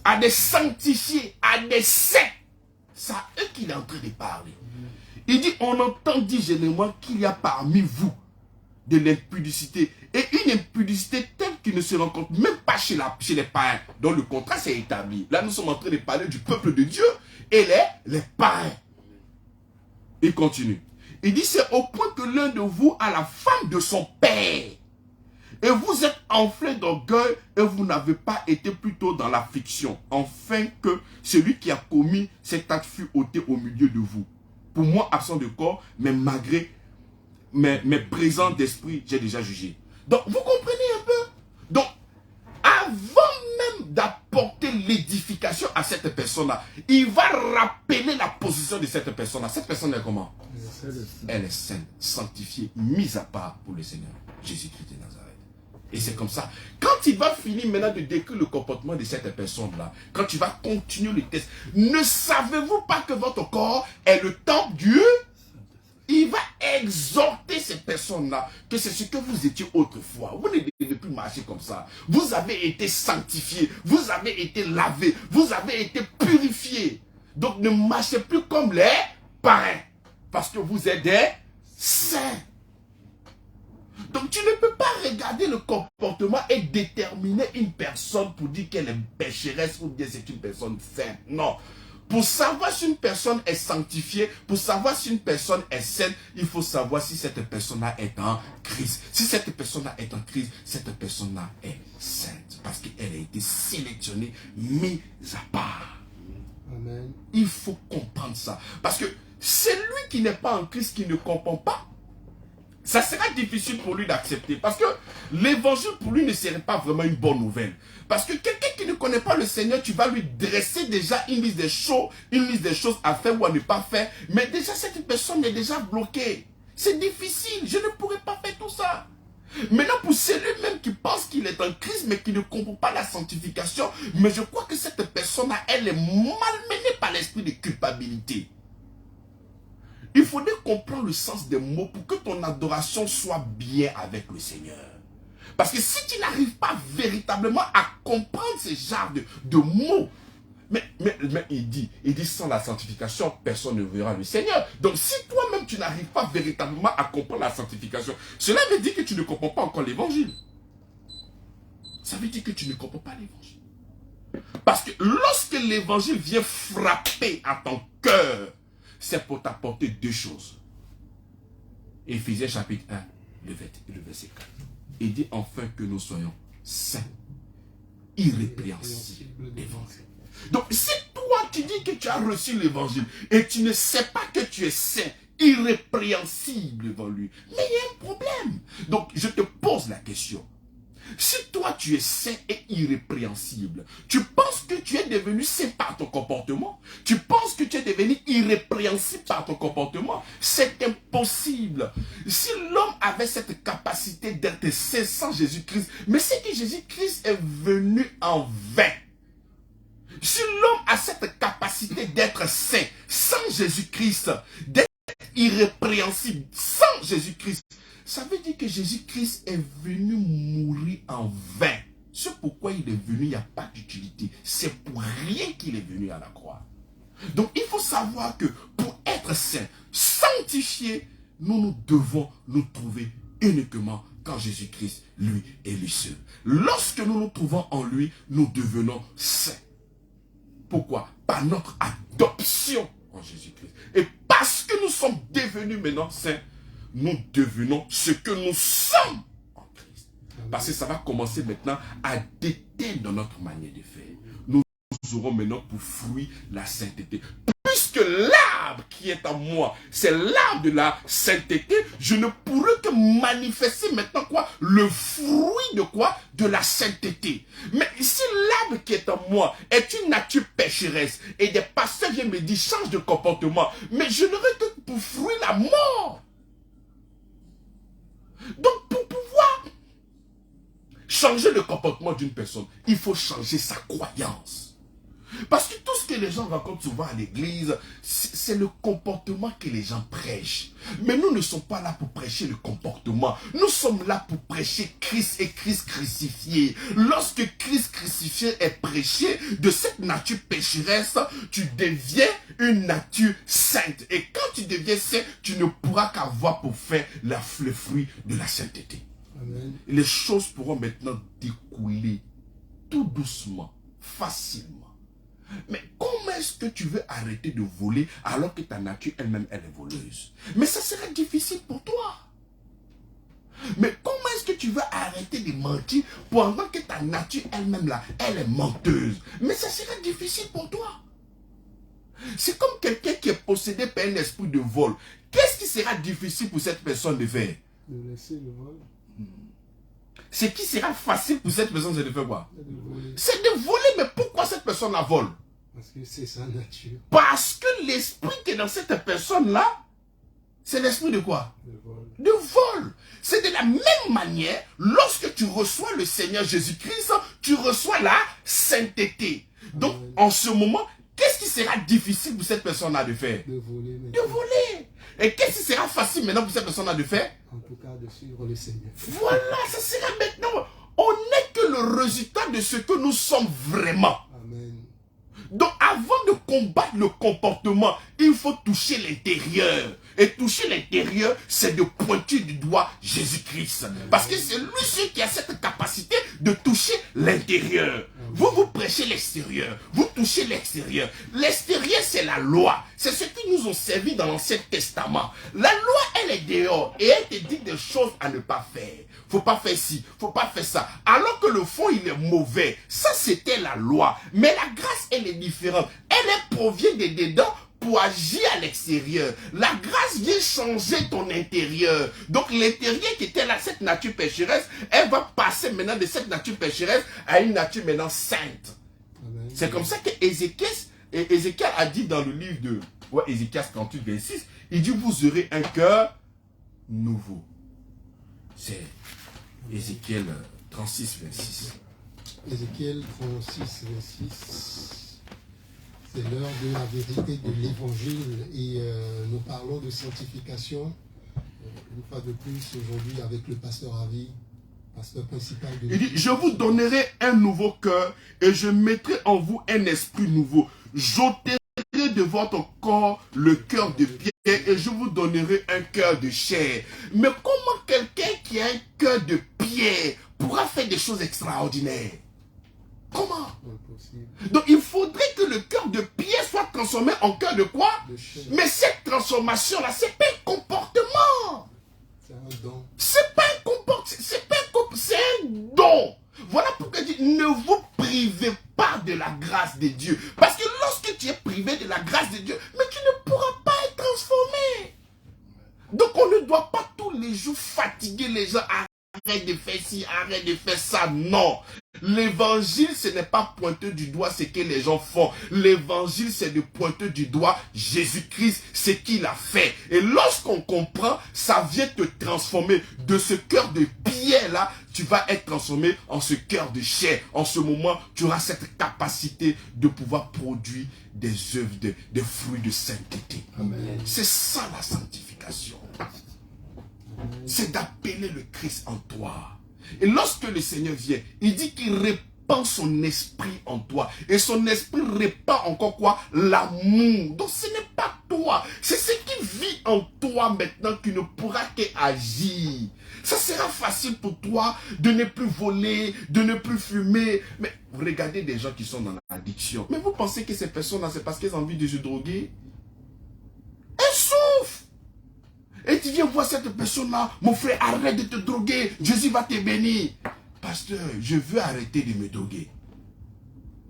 À des sanctifiés, à des saints. C'est à eux qu'il est en train de parler. Il dit, on entend dire généralement qu'il y a parmi vous de l'impudicité. Et une impudicité telle qu'il ne se rencontre même pas chez les païens. Donc le contrat s'est établi. Là, nous sommes en train de parler du peuple de Dieu et les païens. Il continue. Il dit, c'est au point que l'un de vous a la femme de son père. Et vous êtes enflé d'orgueil et vous n'avez pas été plutôt dans l'affliction. Afin que celui qui a commis cet acte fût ôté au milieu de vous. Pour moi, absent de corps, mais malgré mes présents d'esprit, j'ai déjà jugé. Donc, vous comprenez un peu? Donc, avant même d'apporter l'édification à cette personne-là, il va rappeler la position de cette personne-là. Cette personne est comment? Elle est sainte, sanctifiée, mise à part pour le Seigneur, Jésus-Christ de Nazareth. Et c'est comme ça. Quand il va finir maintenant de décrire le comportement de cette personne-là, quand il va continuer le texte, ne savez-vous pas que votre corps est le temple de Dieu? Il va exhorter ces personnes-là que c'est ce que vous étiez autrefois. Vous ne devez plus marcher comme ça. Vous avez été sanctifiés, vous avez été lavés, vous avez été purifiés. Donc ne marchez plus comme les païens, parce que vous êtes des saints. Donc tu ne peux pas regarder le comportement et déterminer une personne pour dire qu'elle est pécheresse ou bien c'est une personne sainte. Non. Pour savoir si une personne est sanctifiée, pour savoir si une personne est saine, il faut savoir si cette personne-là est en Christ. Si cette personne-là est en Christ, cette personne-là est sainte. Parce qu'elle a été sélectionnée, mise à part. Amen. Il faut comprendre ça. Parce que c'est lui qui n'est pas en Christ, qui ne comprend pas. Ça sera difficile pour lui d'accepter. Parce que l'évangile pour lui ne serait pas vraiment une bonne nouvelle. Parce que quelqu'un qui ne connaît pas le Seigneur, tu vas lui dresser déjà une liste des choses à faire ou à ne pas faire. Mais déjà cette personne est déjà bloquée. C'est difficile. Je ne pourrais pas faire tout ça. Maintenant pour celui-même qui pense qu'il est en Christ mais qui ne comprend pas la sanctification. Mais je crois que cette personne-là, elle est malmenée par l'esprit de culpabilité. Il faudrait comprendre le sens des mots pour que ton adoration soit bien avec le Seigneur. Parce que si tu n'arrives pas véritablement à comprendre ce genre de mots, mais il dit sans la sanctification, personne ne verra le Seigneur. Donc si toi-même tu n'arrives pas véritablement à comprendre la sanctification, cela veut dire que tu ne comprends pas encore l'évangile. Ça veut dire que tu ne comprends pas l'évangile. Parce que lorsque l'évangile vient frapper à ton cœur, c'est pour t'apporter deux choses. Éphésiens chapitre 1, le verset 4. Il dit enfin que nous soyons saints, irrépréhensibles l'évangile. Donc si toi tu dis que tu as reçu l'évangile et tu ne sais pas que tu es saint, irrépréhensible devant lui, mais il y a un problème. Donc je te pose la question. Si toi tu es saint et irrépréhensible, tu penses que tu es devenu saint par ton comportement? Tu penses que tu es devenu irrépréhensible par ton comportement? C'est impossible. Si l'homme avait cette capacité d'être saint sans Jésus-Christ, mais c'est que Jésus-Christ est venu en vain. Si l'homme a cette capacité d'être saint sans Jésus-Christ, d'être irrépréhensible sans Jésus-Christ, ça veut dire que Jésus-Christ est venu mourir en vain. C'est pourquoi il est venu, il n'y a pas d'utilité. C'est pour rien qu'il est venu à la croix. Donc il faut savoir que pour être saint, sanctifié, nous devons nous trouver uniquement quand Jésus-Christ, lui, est lui seul. Lorsque nous nous trouvons en lui, nous devenons saints. Pourquoi? Par notre adoption en Jésus-Christ. Et parce que nous sommes devenus maintenant saints, nous devenons ce que nous sommes en Christ. Parce que ça va commencer maintenant à déteindre notre manière de faire. Nous aurons maintenant pour fruit la sainteté. Puisque l'arbre qui est en moi, c'est l'arbre de la sainteté, je ne pourrai que manifester maintenant quoi? Le fruit de quoi? De la sainteté. Mais si l'arbre qui est en moi est une nature pécheresse, et des pasteurs viennent me dire change de comportement, mais je n'aurai que pour fruit la mort. Donc pour pouvoir changer le comportement d'une personne, il faut changer sa croyance. Parce que tout ce que les gens rencontrent souvent à l'église, c'est le comportement que les gens prêchent. Mais nous ne sommes pas là pour prêcher le comportement. Nous sommes là pour prêcher Christ et Christ crucifié. Lorsque Christ crucifié est prêché, de cette nature pécheresse, tu deviens une nature sainte. Et quand tu deviens saint, tu ne pourras qu'avoir pour faire le fruit de la sainteté. Amen. Les choses pourront maintenant découler tout doucement, facilement. Mais comment est-ce que tu veux arrêter de voler alors que ta nature elle-même elle est voleuse? Mais ça sera difficile pour toi. Mais comment est-ce que tu veux arrêter de mentir pendant que ta nature elle-même là, elle est menteuse? Mais ça sera difficile pour toi. C'est comme quelqu'un qui est possédé par un esprit de vol. Qu'est-ce qui sera difficile pour cette personne de faire? De laisser le vol. Ce qui sera facile pour cette personne, c'est de faire quoi? C'est de voler, mais pourquoi cette personne la vole? Parce que c'est sa nature. Parce que l'esprit qui est dans cette personne-là, c'est l'esprit de quoi? De vol. De vol. C'est de la même manière, lorsque tu reçois le Seigneur Jésus-Christ, tu reçois la sainteté. Donc, en ce moment, qu'est-ce qui sera difficile pour cette personne-là de faire? De voler. De voler. Et qu'est-ce qui sera facile maintenant pour cette personne-là de faire? En tout cas, de suivre le Seigneur. Voilà, ça sera maintenant. On n'est que le résultat de ce que nous sommes vraiment. Amen. Donc, avant de combattre le comportement, il faut toucher l'intérieur. Et toucher l'intérieur, c'est de pointer du doigt Jésus-Christ. Parce que c'est lui seul qui a cette capacité de toucher l'intérieur. Vous, vous prêchez l'extérieur. Vous touchez l'extérieur. L'extérieur, c'est la loi. C'est ce qui nous ont servi dans l'Ancien Testament. La loi, elle est dehors. Et elle te dit des choses à ne pas faire. Faut pas faire ci, faut pas faire ça. Alors que le fond, il est mauvais. Ça, c'était la loi. Mais la grâce, elle est différente. Elle provient de dedans pour agir à l'extérieur. La grâce vient changer ton intérieur. Donc l'intérieur qui était là, cette nature pécheresse, elle va passer maintenant de cette nature pécheresse à une nature maintenant sainte. C'est comme ça que Ézéchiel a dit dans le livre de Ézéchiel 38, 26, il dit vous aurez un cœur nouveau. C'est Ézéchiel 36, 26. Ézéchiel 36, 26. C'est l'heure de la vérité de l'évangile et nous parlons de sanctification. Une fois de plus, aujourd'hui, avec le pasteur Avi, pasteur principal de il dit, je vous donnerai un nouveau cœur et je mettrai en vous un esprit nouveau. J'ôterai de votre corps le cœur de pierre et je vous donnerai un cœur de chair. Mais comment quelqu'un qui a un cœur de pierre pourra faire des choses extraordinaires? Comment? Impossible. Donc il faudrait que le cœur de pierre soit transformé en cœur de quoi? De chair. Mais cette transformation-là, c'est pas un comportement. C'est un don. C'est pas un comportement, c'est un don. Voilà pourquoi je dis, ne vous privez pas de la grâce de Dieu. Parce que lorsque tu es privé de la grâce de Dieu, mais tu ne pourras pas être transformé. Donc on ne doit pas tous les jours fatiguer les gens. Arrête de faire ci, arrête de faire ça. Non. L'évangile, ce n'est pas pointer du doigt ce que les gens font. L'évangile, c'est de pointer du doigt Jésus-Christ, ce qu'il a fait. Et lorsqu'on comprend, ça vient te transformer. De ce cœur de pierre-là, tu vas être transformé en ce cœur de chair. En ce moment, tu auras cette capacité de pouvoir produire des œuvres, des fruits de sainteté. C'est ça la sanctification. C'est d'appeler le Christ en toi. Et lorsque le Seigneur vient, il dit qu'il répand son esprit en toi. Et son esprit répand encore quoi? L'amour. Donc ce n'est pas toi. C'est ce qui vit en toi maintenant qui ne pourra qu'agir. Ça sera facile pour toi de ne plus voler, de ne plus fumer. Mais vous regardez des gens qui sont dans l'addiction. Mais vous pensez que ces personnes-là, c'est parce qu'elles ont envie de se droguer? Elles souffrent. Et tu viens voir cette personne-là, mon frère, arrête de te droguer, Jésus va te bénir. Pasteur, je veux arrêter de me droguer.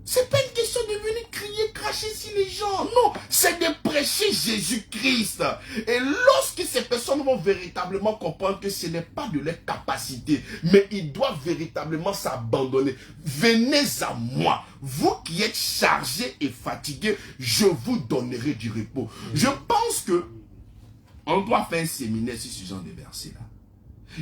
C'est pas une question de venir crier, cracher sur les gens. Non, c'est de prêcher Jésus-Christ. Et lorsque ces personnes vont véritablement comprendre que ce n'est pas de leur capacité, mais ils doivent véritablement s'abandonner. Venez à moi, vous qui êtes chargés et fatigués, je vous donnerai du repos. Je pense que on doit faire un séminaire sur ce genre de versets-là.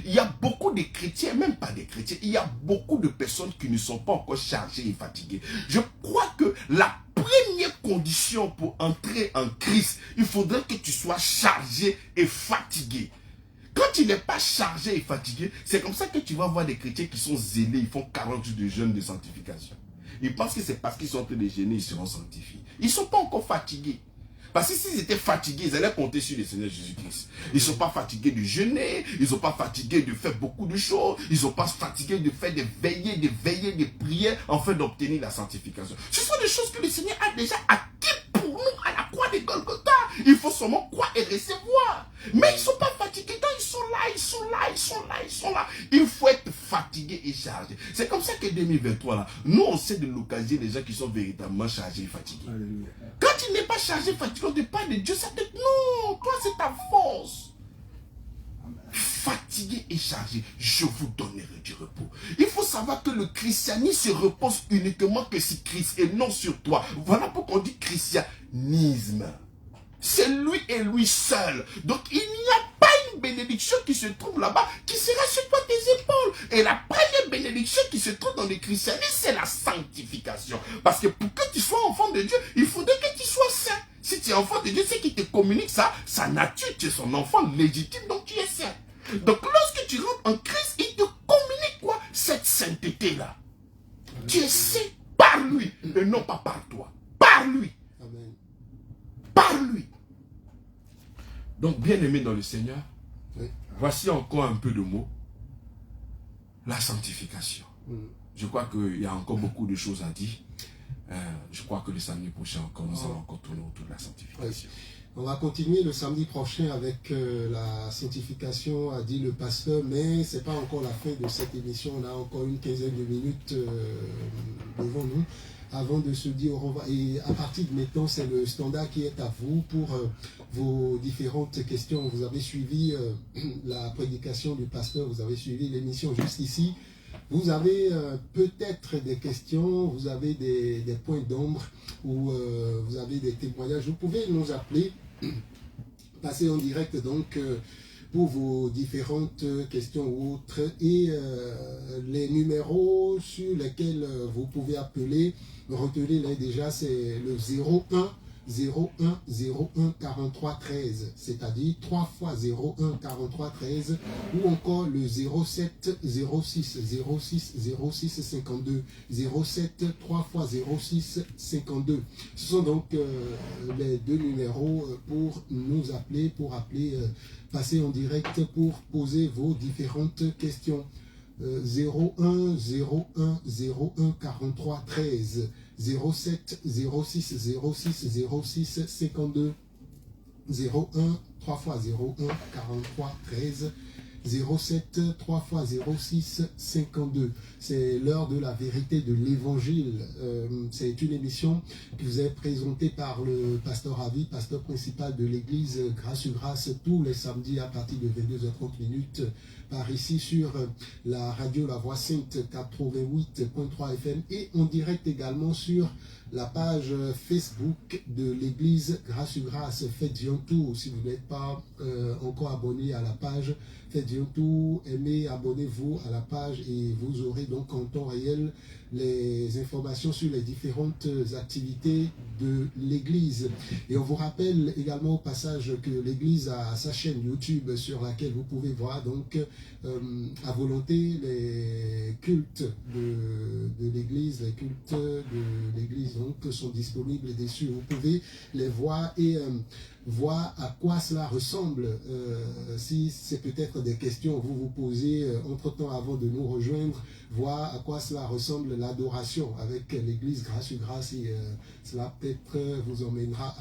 Il y a beaucoup de chrétiens, même pas des chrétiens, il y a beaucoup de personnes qui ne sont pas encore chargées et fatiguées. Je crois que la première condition pour entrer en Christ, il faudrait que tu sois chargé et fatigué. Quand tu n'es pas chargé et fatigué, c'est comme ça que tu vas voir des chrétiens qui sont zélés, ils font 40 jours de jeûne de sanctification. Ils pensent que c'est parce qu'ils sont en train de jeûner, ils seront sanctifiés. Ils ne sont pas encore fatigués. Parce que s'ils étaient fatigués, ils allaient compter sur le Seigneur Jésus-Christ. Ils ne sont pas fatigués de jeûner, ils ne sont pas fatigués de faire beaucoup de choses, ils ne sont pas fatigués de faire des veillées, des prières, afin d'obtenir la sanctification. Ce sont des choses que le Seigneur a déjà acquis pour nous à la croix de Golgotha. Il faut seulement croire et recevoir. Mais ils ne sont pas fatigués, donc ils sont là. Il faut être fatigué et chargé. C'est comme ça que 2023, là, nous on sait de l'occasion des gens qui sont véritablement chargés et fatigués. Alléluia. Quand il n'est pas chargé et fatigué, on ne parle de Dieu, ça te dit non, toi c'est ta force. Fatigué et chargé, je vous donnerai du repos. Il faut savoir que le christianisme se repose uniquement que sur Christ et non sur toi. Voilà pourquoi on dit christianisme. C'est lui et lui seul. Donc il n'y a pas une bénédiction qui se trouve là-bas qui sera sur toi tes épaules. Et la première bénédiction qui se trouve dans le christianisme, c'est la sanctification. Parce que pour que tu sois enfant de Dieu, il faudrait que tu sois saint. Si tu es enfant de Dieu, c'est qu'il te communique ça, sa nature, tu es son enfant légitime, donc tu es saint. Donc lorsque tu rentres en Christ, il te communique quoi? Cette sainteté-là. Tu es saint par lui et non pas par toi. Par lui. Amen. Par lui. Donc, bien-aimé dans le Seigneur, oui. Voici encore un peu de mots. La sanctification. Je crois qu'il y a encore beaucoup de choses à dire. Je crois que le samedi prochain encore, nous allons encore tourner autour de la sanctification. Oui. On va continuer le samedi prochain avec la sanctification, a dit le pasteur, mais ce n'est pas encore la fin de cette émission. On a encore une quinzaine de minutes devant nous avant de se dire au revoir. Et à partir de maintenant, c'est le standard qui est à vous pour vos différentes questions. Vous avez suivi la prédication du pasteur, vous avez suivi l'émission juste ici. Vous avez peut-être des questions, vous avez des points d'ombre ou vous avez des témoignages. Vous pouvez nous appeler, passer en direct donc pour vos différentes questions ou autres. Et les numéros sur lesquels vous pouvez appeler, retenez-les déjà, c'est le 01 01 01 43 13, c'est-à-dire 3 fois 01 43 13, ou encore le 07 06 06 06 52, 07 3 fois 06 52. Ce sont donc les deux numéros pour nous appeler, passer en direct pour poser vos différentes questions. 01 01 01 43 13, 07 06 06 06 52, 01 3 fois 01 43 13, 07 3 fois 06 52. C'est l'heure de la vérité de l'évangile. C'est une émission qui vous est présentée par le pasteur Ravi, pasteur principal de l'église Grâce sur Grâce, tous les samedis à partir de 22h30 par ici sur la radio La Voix Sainte 88.3 FM et en direct également sur la page Facebook de l'église Grâce sur Grâce. Faites un tour si vous n'êtes pas encore abonné à la page. Faites un tour, aimez, abonnez-vous à la page et vous aurez donc en temps réel les informations sur les différentes activités de l'Église. Et on vous rappelle également au passage que l'Église a sa chaîne YouTube sur laquelle vous pouvez voir donc à volonté les cultes de l'Église, les cultes de l'Église donc sont disponibles dessus. Vous pouvez les voir et voir à quoi cela ressemble. Si c'est peut-être des questions que vous vous posez entre-temps avant de nous rejoindre, voir à quoi cela ressemble l'adoration avec l'Église Grâce sur Grâce et cela peut-être vous emmènera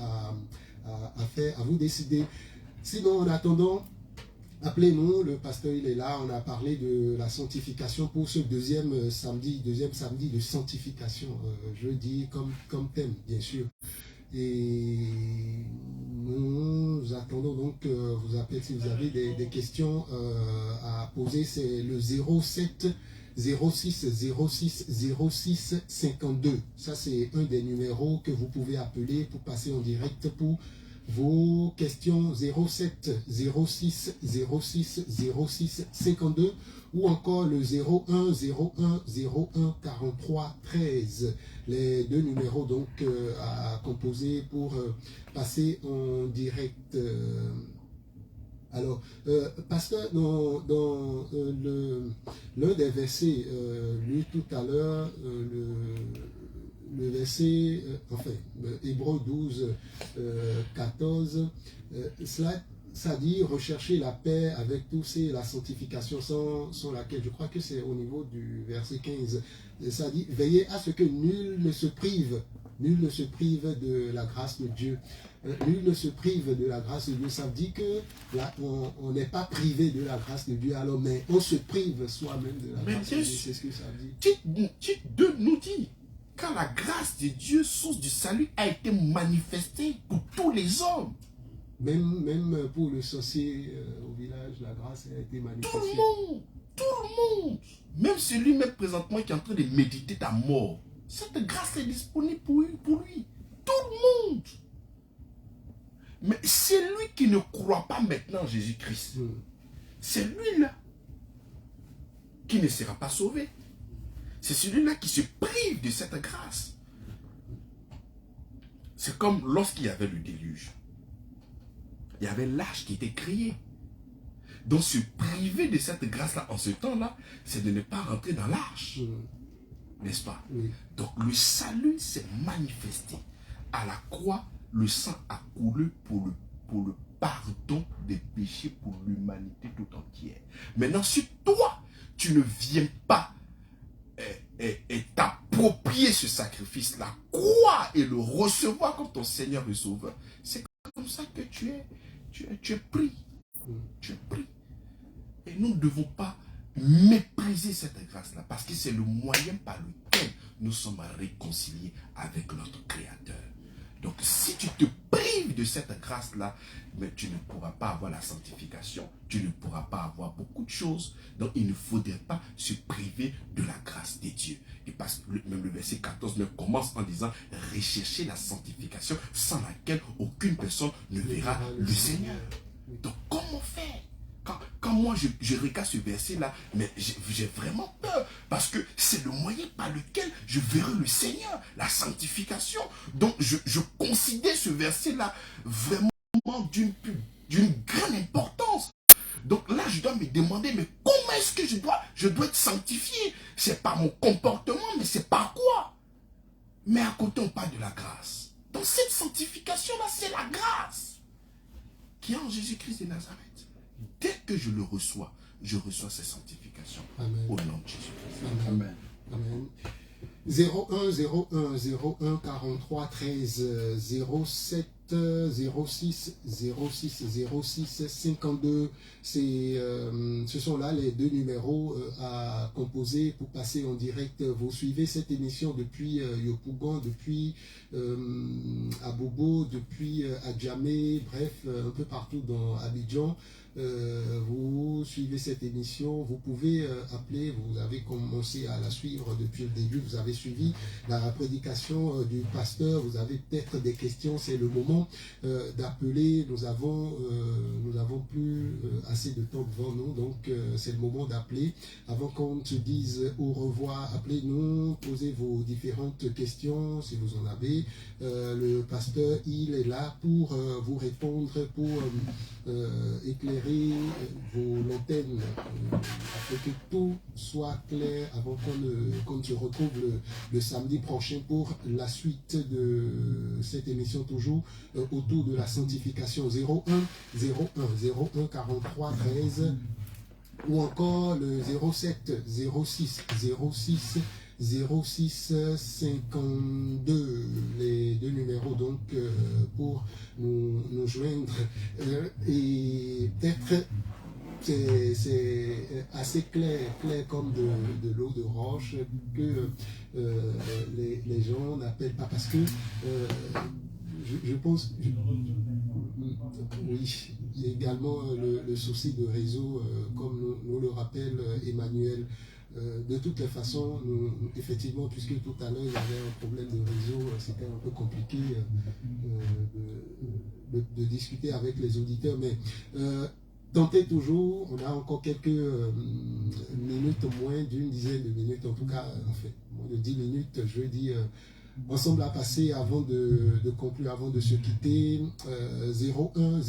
à vous décider. Sinon, en attendant, appelez-nous, le pasteur il est là, on a parlé de la sanctification pour ce deuxième samedi de sanctification, jeudi comme thème bien sûr. Et nous attendons donc vous appelez si vous avez des questions à poser, c'est le 07 06 06 06 52. Ça c'est un des numéros que vous pouvez appeler pour passer en direct pour vos questions. 07 06 06 06 52 ou encore le 01 01 01 43 13. Les deux numéros donc à composer pour passer en direct. Alors, pasteur, dans l'un des versets lus tout à l'heure, le verset, Hébreux 12, 14, ça dit rechercher la paix avec tous et la sanctification sans laquelle, je crois que c'est au niveau du verset 15, ça dit veillez à ce que nul ne se prive de la grâce de Dieu. Nul ne se prive de la grâce de Dieu. Ça dit que là, on n'est pas privé de la grâce de Dieu, alors mais on se prive soi-même de la grâce de Dieu. C'est ce que ça dit. Tite 2 nous dit, car la grâce de Dieu, source du salut, a été manifestée pour tous les hommes. Même pour le sorcier au village, la grâce a été manifestée. Tout le monde. Même celui même présentement qui est en train de méditer ta mort. Cette grâce est disponible pour lui. Tout le monde. Mais celui qui ne croit pas maintenant en Jésus-Christ, c'est lui-là qui ne sera pas sauvé. C'est celui-là qui se prive de cette grâce. C'est comme lorsqu'il y avait le déluge. Il y avait l'arche qui était créée. Donc se priver de cette grâce-là en ce temps-là, c'est de ne pas rentrer dans l'arche. N'est-ce pas? Oui. Donc le salut s'est manifesté. À la croix, le sang a coulé pour le pardon des péchés pour l'humanité tout entière. Maintenant, si toi, tu ne viens pas t'approprier ce sacrifice-là, croire et le recevoir comme ton Seigneur et Sauveur, c'est comme ça que tu es pris. Tu es pris. Et nous ne devons pas mépriser cette grâce-là, parce que c'est le moyen par lequel nous sommes réconciliés avec notre Créateur. Donc, si tu te prives de cette grâce-là, mais tu ne pourras pas avoir la sanctification, tu ne pourras pas avoir beaucoup de choses. Donc, il ne faudrait pas se priver de la grâce des dieux. Et parce que même le verset 14 commence en disant « Recherchez la sanctification sans laquelle aucune personne ne verra le Seigneur. » Donc, comment faire? Quand moi je regarde ce verset-là, mais j'ai vraiment peur. Parce que c'est le moyen par lequel je verrai le Seigneur, la sanctification. Donc je considère ce verset-là vraiment d'une grande importance. Donc là, je dois me demander, mais comment est-ce que je dois être sanctifié? C'est par mon comportement, mais c'est par quoi? Mais à côté, on parle de la grâce. Donc cette sanctification-là, c'est la grâce qui est en Jésus-Christ de Nazareth. Dès que je le reçois cette sanctification. Amen. Au nom de Jésus. Amen. Amen. 01 01 01 43 13 07 06 06 06 52. Ce sont là les deux numéros à composer pour passer en direct. Vous suivez cette émission depuis Yopougon, depuis Abobo, depuis Adjamé, bref, un peu partout dans Abidjan. Vous suivez cette émission, vous pouvez appeler, vous avez commencé à la suivre depuis le début, vous avez suivi la prédication du pasteur, vous avez peut-être des questions, c'est le moment moment d'appeler. Nous avons plus assez de temps devant nous, donc c'est le moment d'appeler. Avant qu'on se dise au revoir, appelez-nous, posez vos différentes questions si vous en avez. Le pasteur, il est là pour vous répondre, pour éclairer vos lanternes, afin que tout soit clair avant qu'on se retrouve le samedi prochain pour la suite de cette émission, toujours autour de la sanctification. 01 01 43 13 ou encore le 07 06 52, les deux numéros donc pour nous joindre, et peut-être c'est assez clair comme de l'eau de roche que les gens n'appellent pas, parce que je pense, oui, également le souci de réseau, comme nous le rappelle Emmanuel. De toutes les façons, effectivement, puisque tout à l'heure il y avait un problème de réseau, c'était un peu compliqué de discuter avec les auditeurs, mais tentez toujours. On a encore quelques minutes, moins d'une dizaine de minutes, en tout cas, en fait, moins de 10 minutes, je veux dire, ensemble à passer avant de conclure, avant de se quitter. 01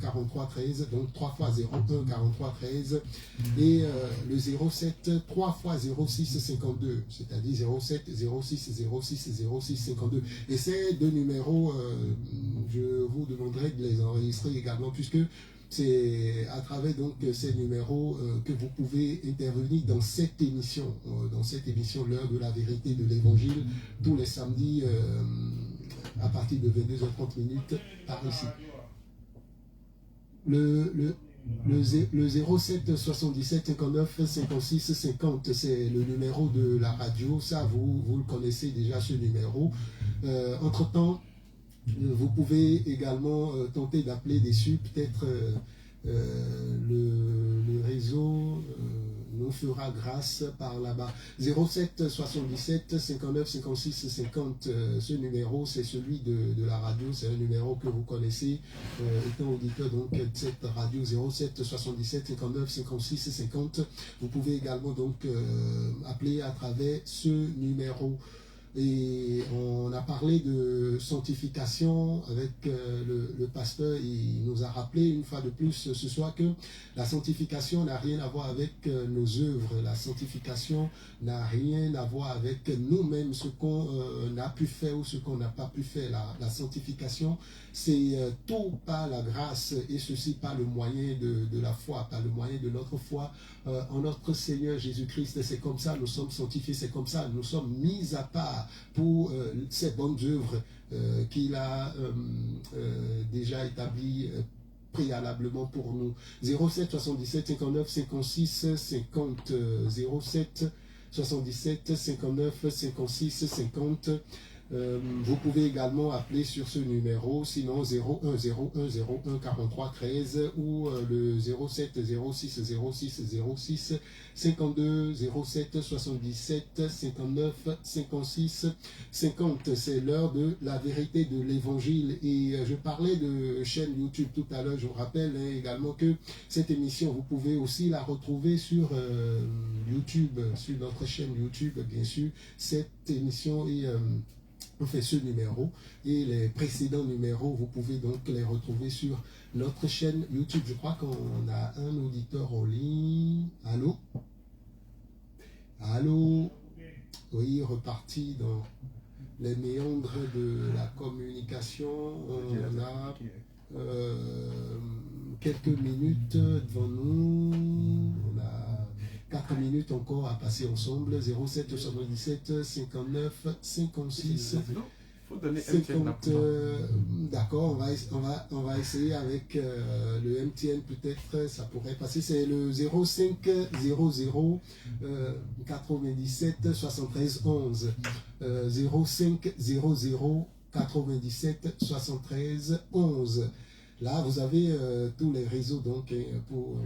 43 13, donc 3 fois 01 43 13, et le 07 3 fois 06 52, c'est-à-dire 07 06 06 06 52. Et ces deux numéros, je vous demanderai de les enregistrer également, puisque c'est à travers donc ces numéros que vous pouvez intervenir dans cette émission, l'heure de la vérité de l'évangile, tous les samedis à partir de 22h30 par ici. Le 07 77 59 56 50, c'est le numéro de la radio. Ça, vous le connaissez déjà, ce numéro. Entre-temps, vous pouvez également tenter d'appeler dessus. Peut-être le réseau nous fera grâce par là-bas. 07 77 59 56 50, ce numéro, c'est celui de la radio. C'est un numéro que vous connaissez étant auditeur donc de cette radio. 07 77 59 56 50. Vous pouvez également donc appeler à travers ce numéro. Et on a parlé de sanctification avec le pasteur. Il nous a rappelé une fois de plus ce soir que la sanctification n'a rien à voir avec nos œuvres. La sanctification n'a rien à voir avec nous-mêmes, ce qu'on a pu faire ou ce qu'on n'a pas pu faire. La sanctification, c'est tout par la grâce, et ceci par le moyen de la foi, par le moyen de notre foi en notre Seigneur Jésus-Christ. C'est comme ça nous sommes sanctifiés, c'est comme ça nous sommes mis à part pour ces bonnes œuvres qu'il a déjà établies préalablement pour nous. 07 77 59 56 50, 07 77 59 56 50. Vous pouvez également appeler sur ce numéro, sinon 01 01 43 13 ou le 07 06 06 06 52 07 77 59 56 50. C'est l'heure de la vérité de l'évangile. Et je parlais de chaîne YouTube tout à l'heure. Je vous rappelle également que cette émission, vous pouvez aussi la retrouver sur YouTube, sur notre chaîne YouTube, bien sûr. Cette émission est on fait ce numéro et les précédents numéros, vous pouvez donc les retrouver sur notre chaîne YouTube. Je crois qu'on a un auditeur en ligne. Allô? Allô? Oui, reparti dans les méandres de la communication. On a quelques minutes devant nous. On a 4 minutes encore à passer ensemble. 07 77 59 56 50. D'accord, on va essayer avec le MTN, peut-être ça pourrait passer. C'est le 05 00 97 73 11. 05 00 97 73 11. Là, vous avez tous les réseaux donc pour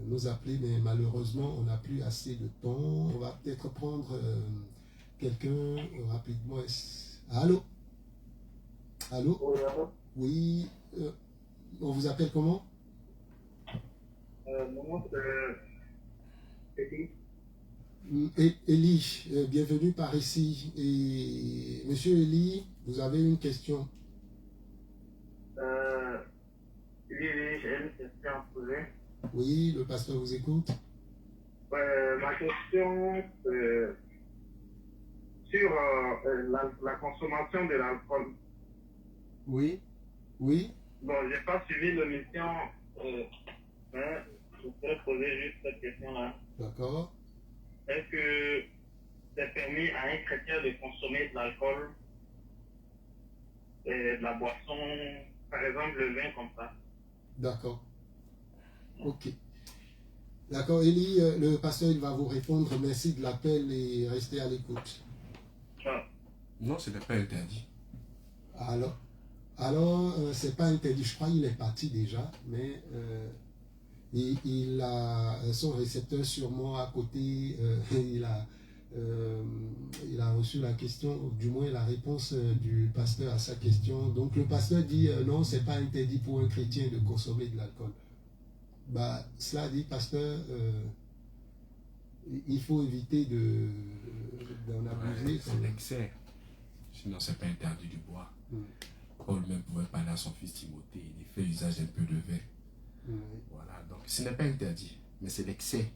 nous appeler, mais malheureusement, on n'a plus assez de temps. On va peut-être prendre quelqu'un rapidement. Allô? Allô? Oui, allô? Oui. On vous appelle comment? Mon nom c'est Eddie. Élie, bienvenue par ici. Et Monsieur Élie, vous avez une question? Oui, j'ai une question à poser. Oui, le pasteur vous écoute. Ma question sur la consommation de l'alcool. Oui, oui. Bon, j'ai pas suivi l'émission, mais je voudrais poser juste cette question-là. D'accord. Est-ce que c'est permis à un chrétien de consommer de l'alcool et de la boisson, par exemple le vin comme ça? D'accord. Ok. D'accord, Élie, le pasteur il va vous répondre. Merci de l'appel et restez à l'écoute. Non, ce n'est pas interdit. Alors, c'est pas interdit. Je crois qu'il est parti déjà, mais il a son récepteur sûrement à côté. Il a reçu la question, ou du moins la réponse du pasteur à sa question. Donc le pasteur dit non, c'est pas interdit pour un chrétien de consommer de l'alcool. Bah, cela dit, pasteur, il faut éviter d'en abuser. C'est l'excès. Sinon, c'est pas interdit de boire. Paul même pouvait parler à son fils Timothée. Il fait usage un peu de vin. Voilà, donc ce n'est pas interdit, mais c'est l'excès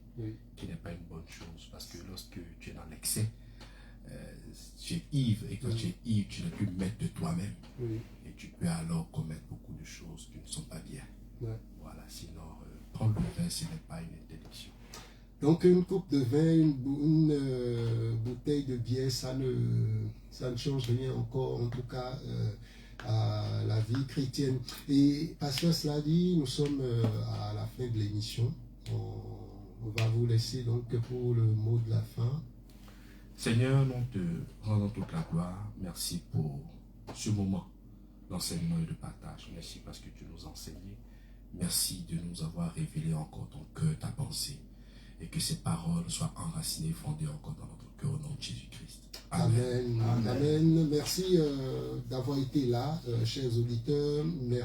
qui n'est pas une bonne chose. Parce que lorsque tu es dans l'excès, tu es ivre, et quand tu es ivre, tu ne peux mettre de toi-même. Et tu peux alors commettre beaucoup de choses qui ne sont pas bien. Voilà, sinon, prendre le vin, ce n'est pas une interdiction. Donc une coupe de vin, une bouteille de bière, ça ne change rien encore, en tout cas, à la vie chrétienne. Et pasteur, cela dit, nous sommes à la fin de l'émission. On va vous laisser donc pour le mot de la fin. Seigneur, nous te rendons toute la gloire. Merci pour ce moment d'enseignement et de partage. Merci parce que tu nous as enseigné. Merci de nous avoir révélé encore ton cœur, ta pensée. Et que ces paroles soient enracinées, fondées encore dans notre cœur au nom de Jésus-Christ. Amen. Amen. Amen. Merci d'avoir été là, chers auditeurs. Merci.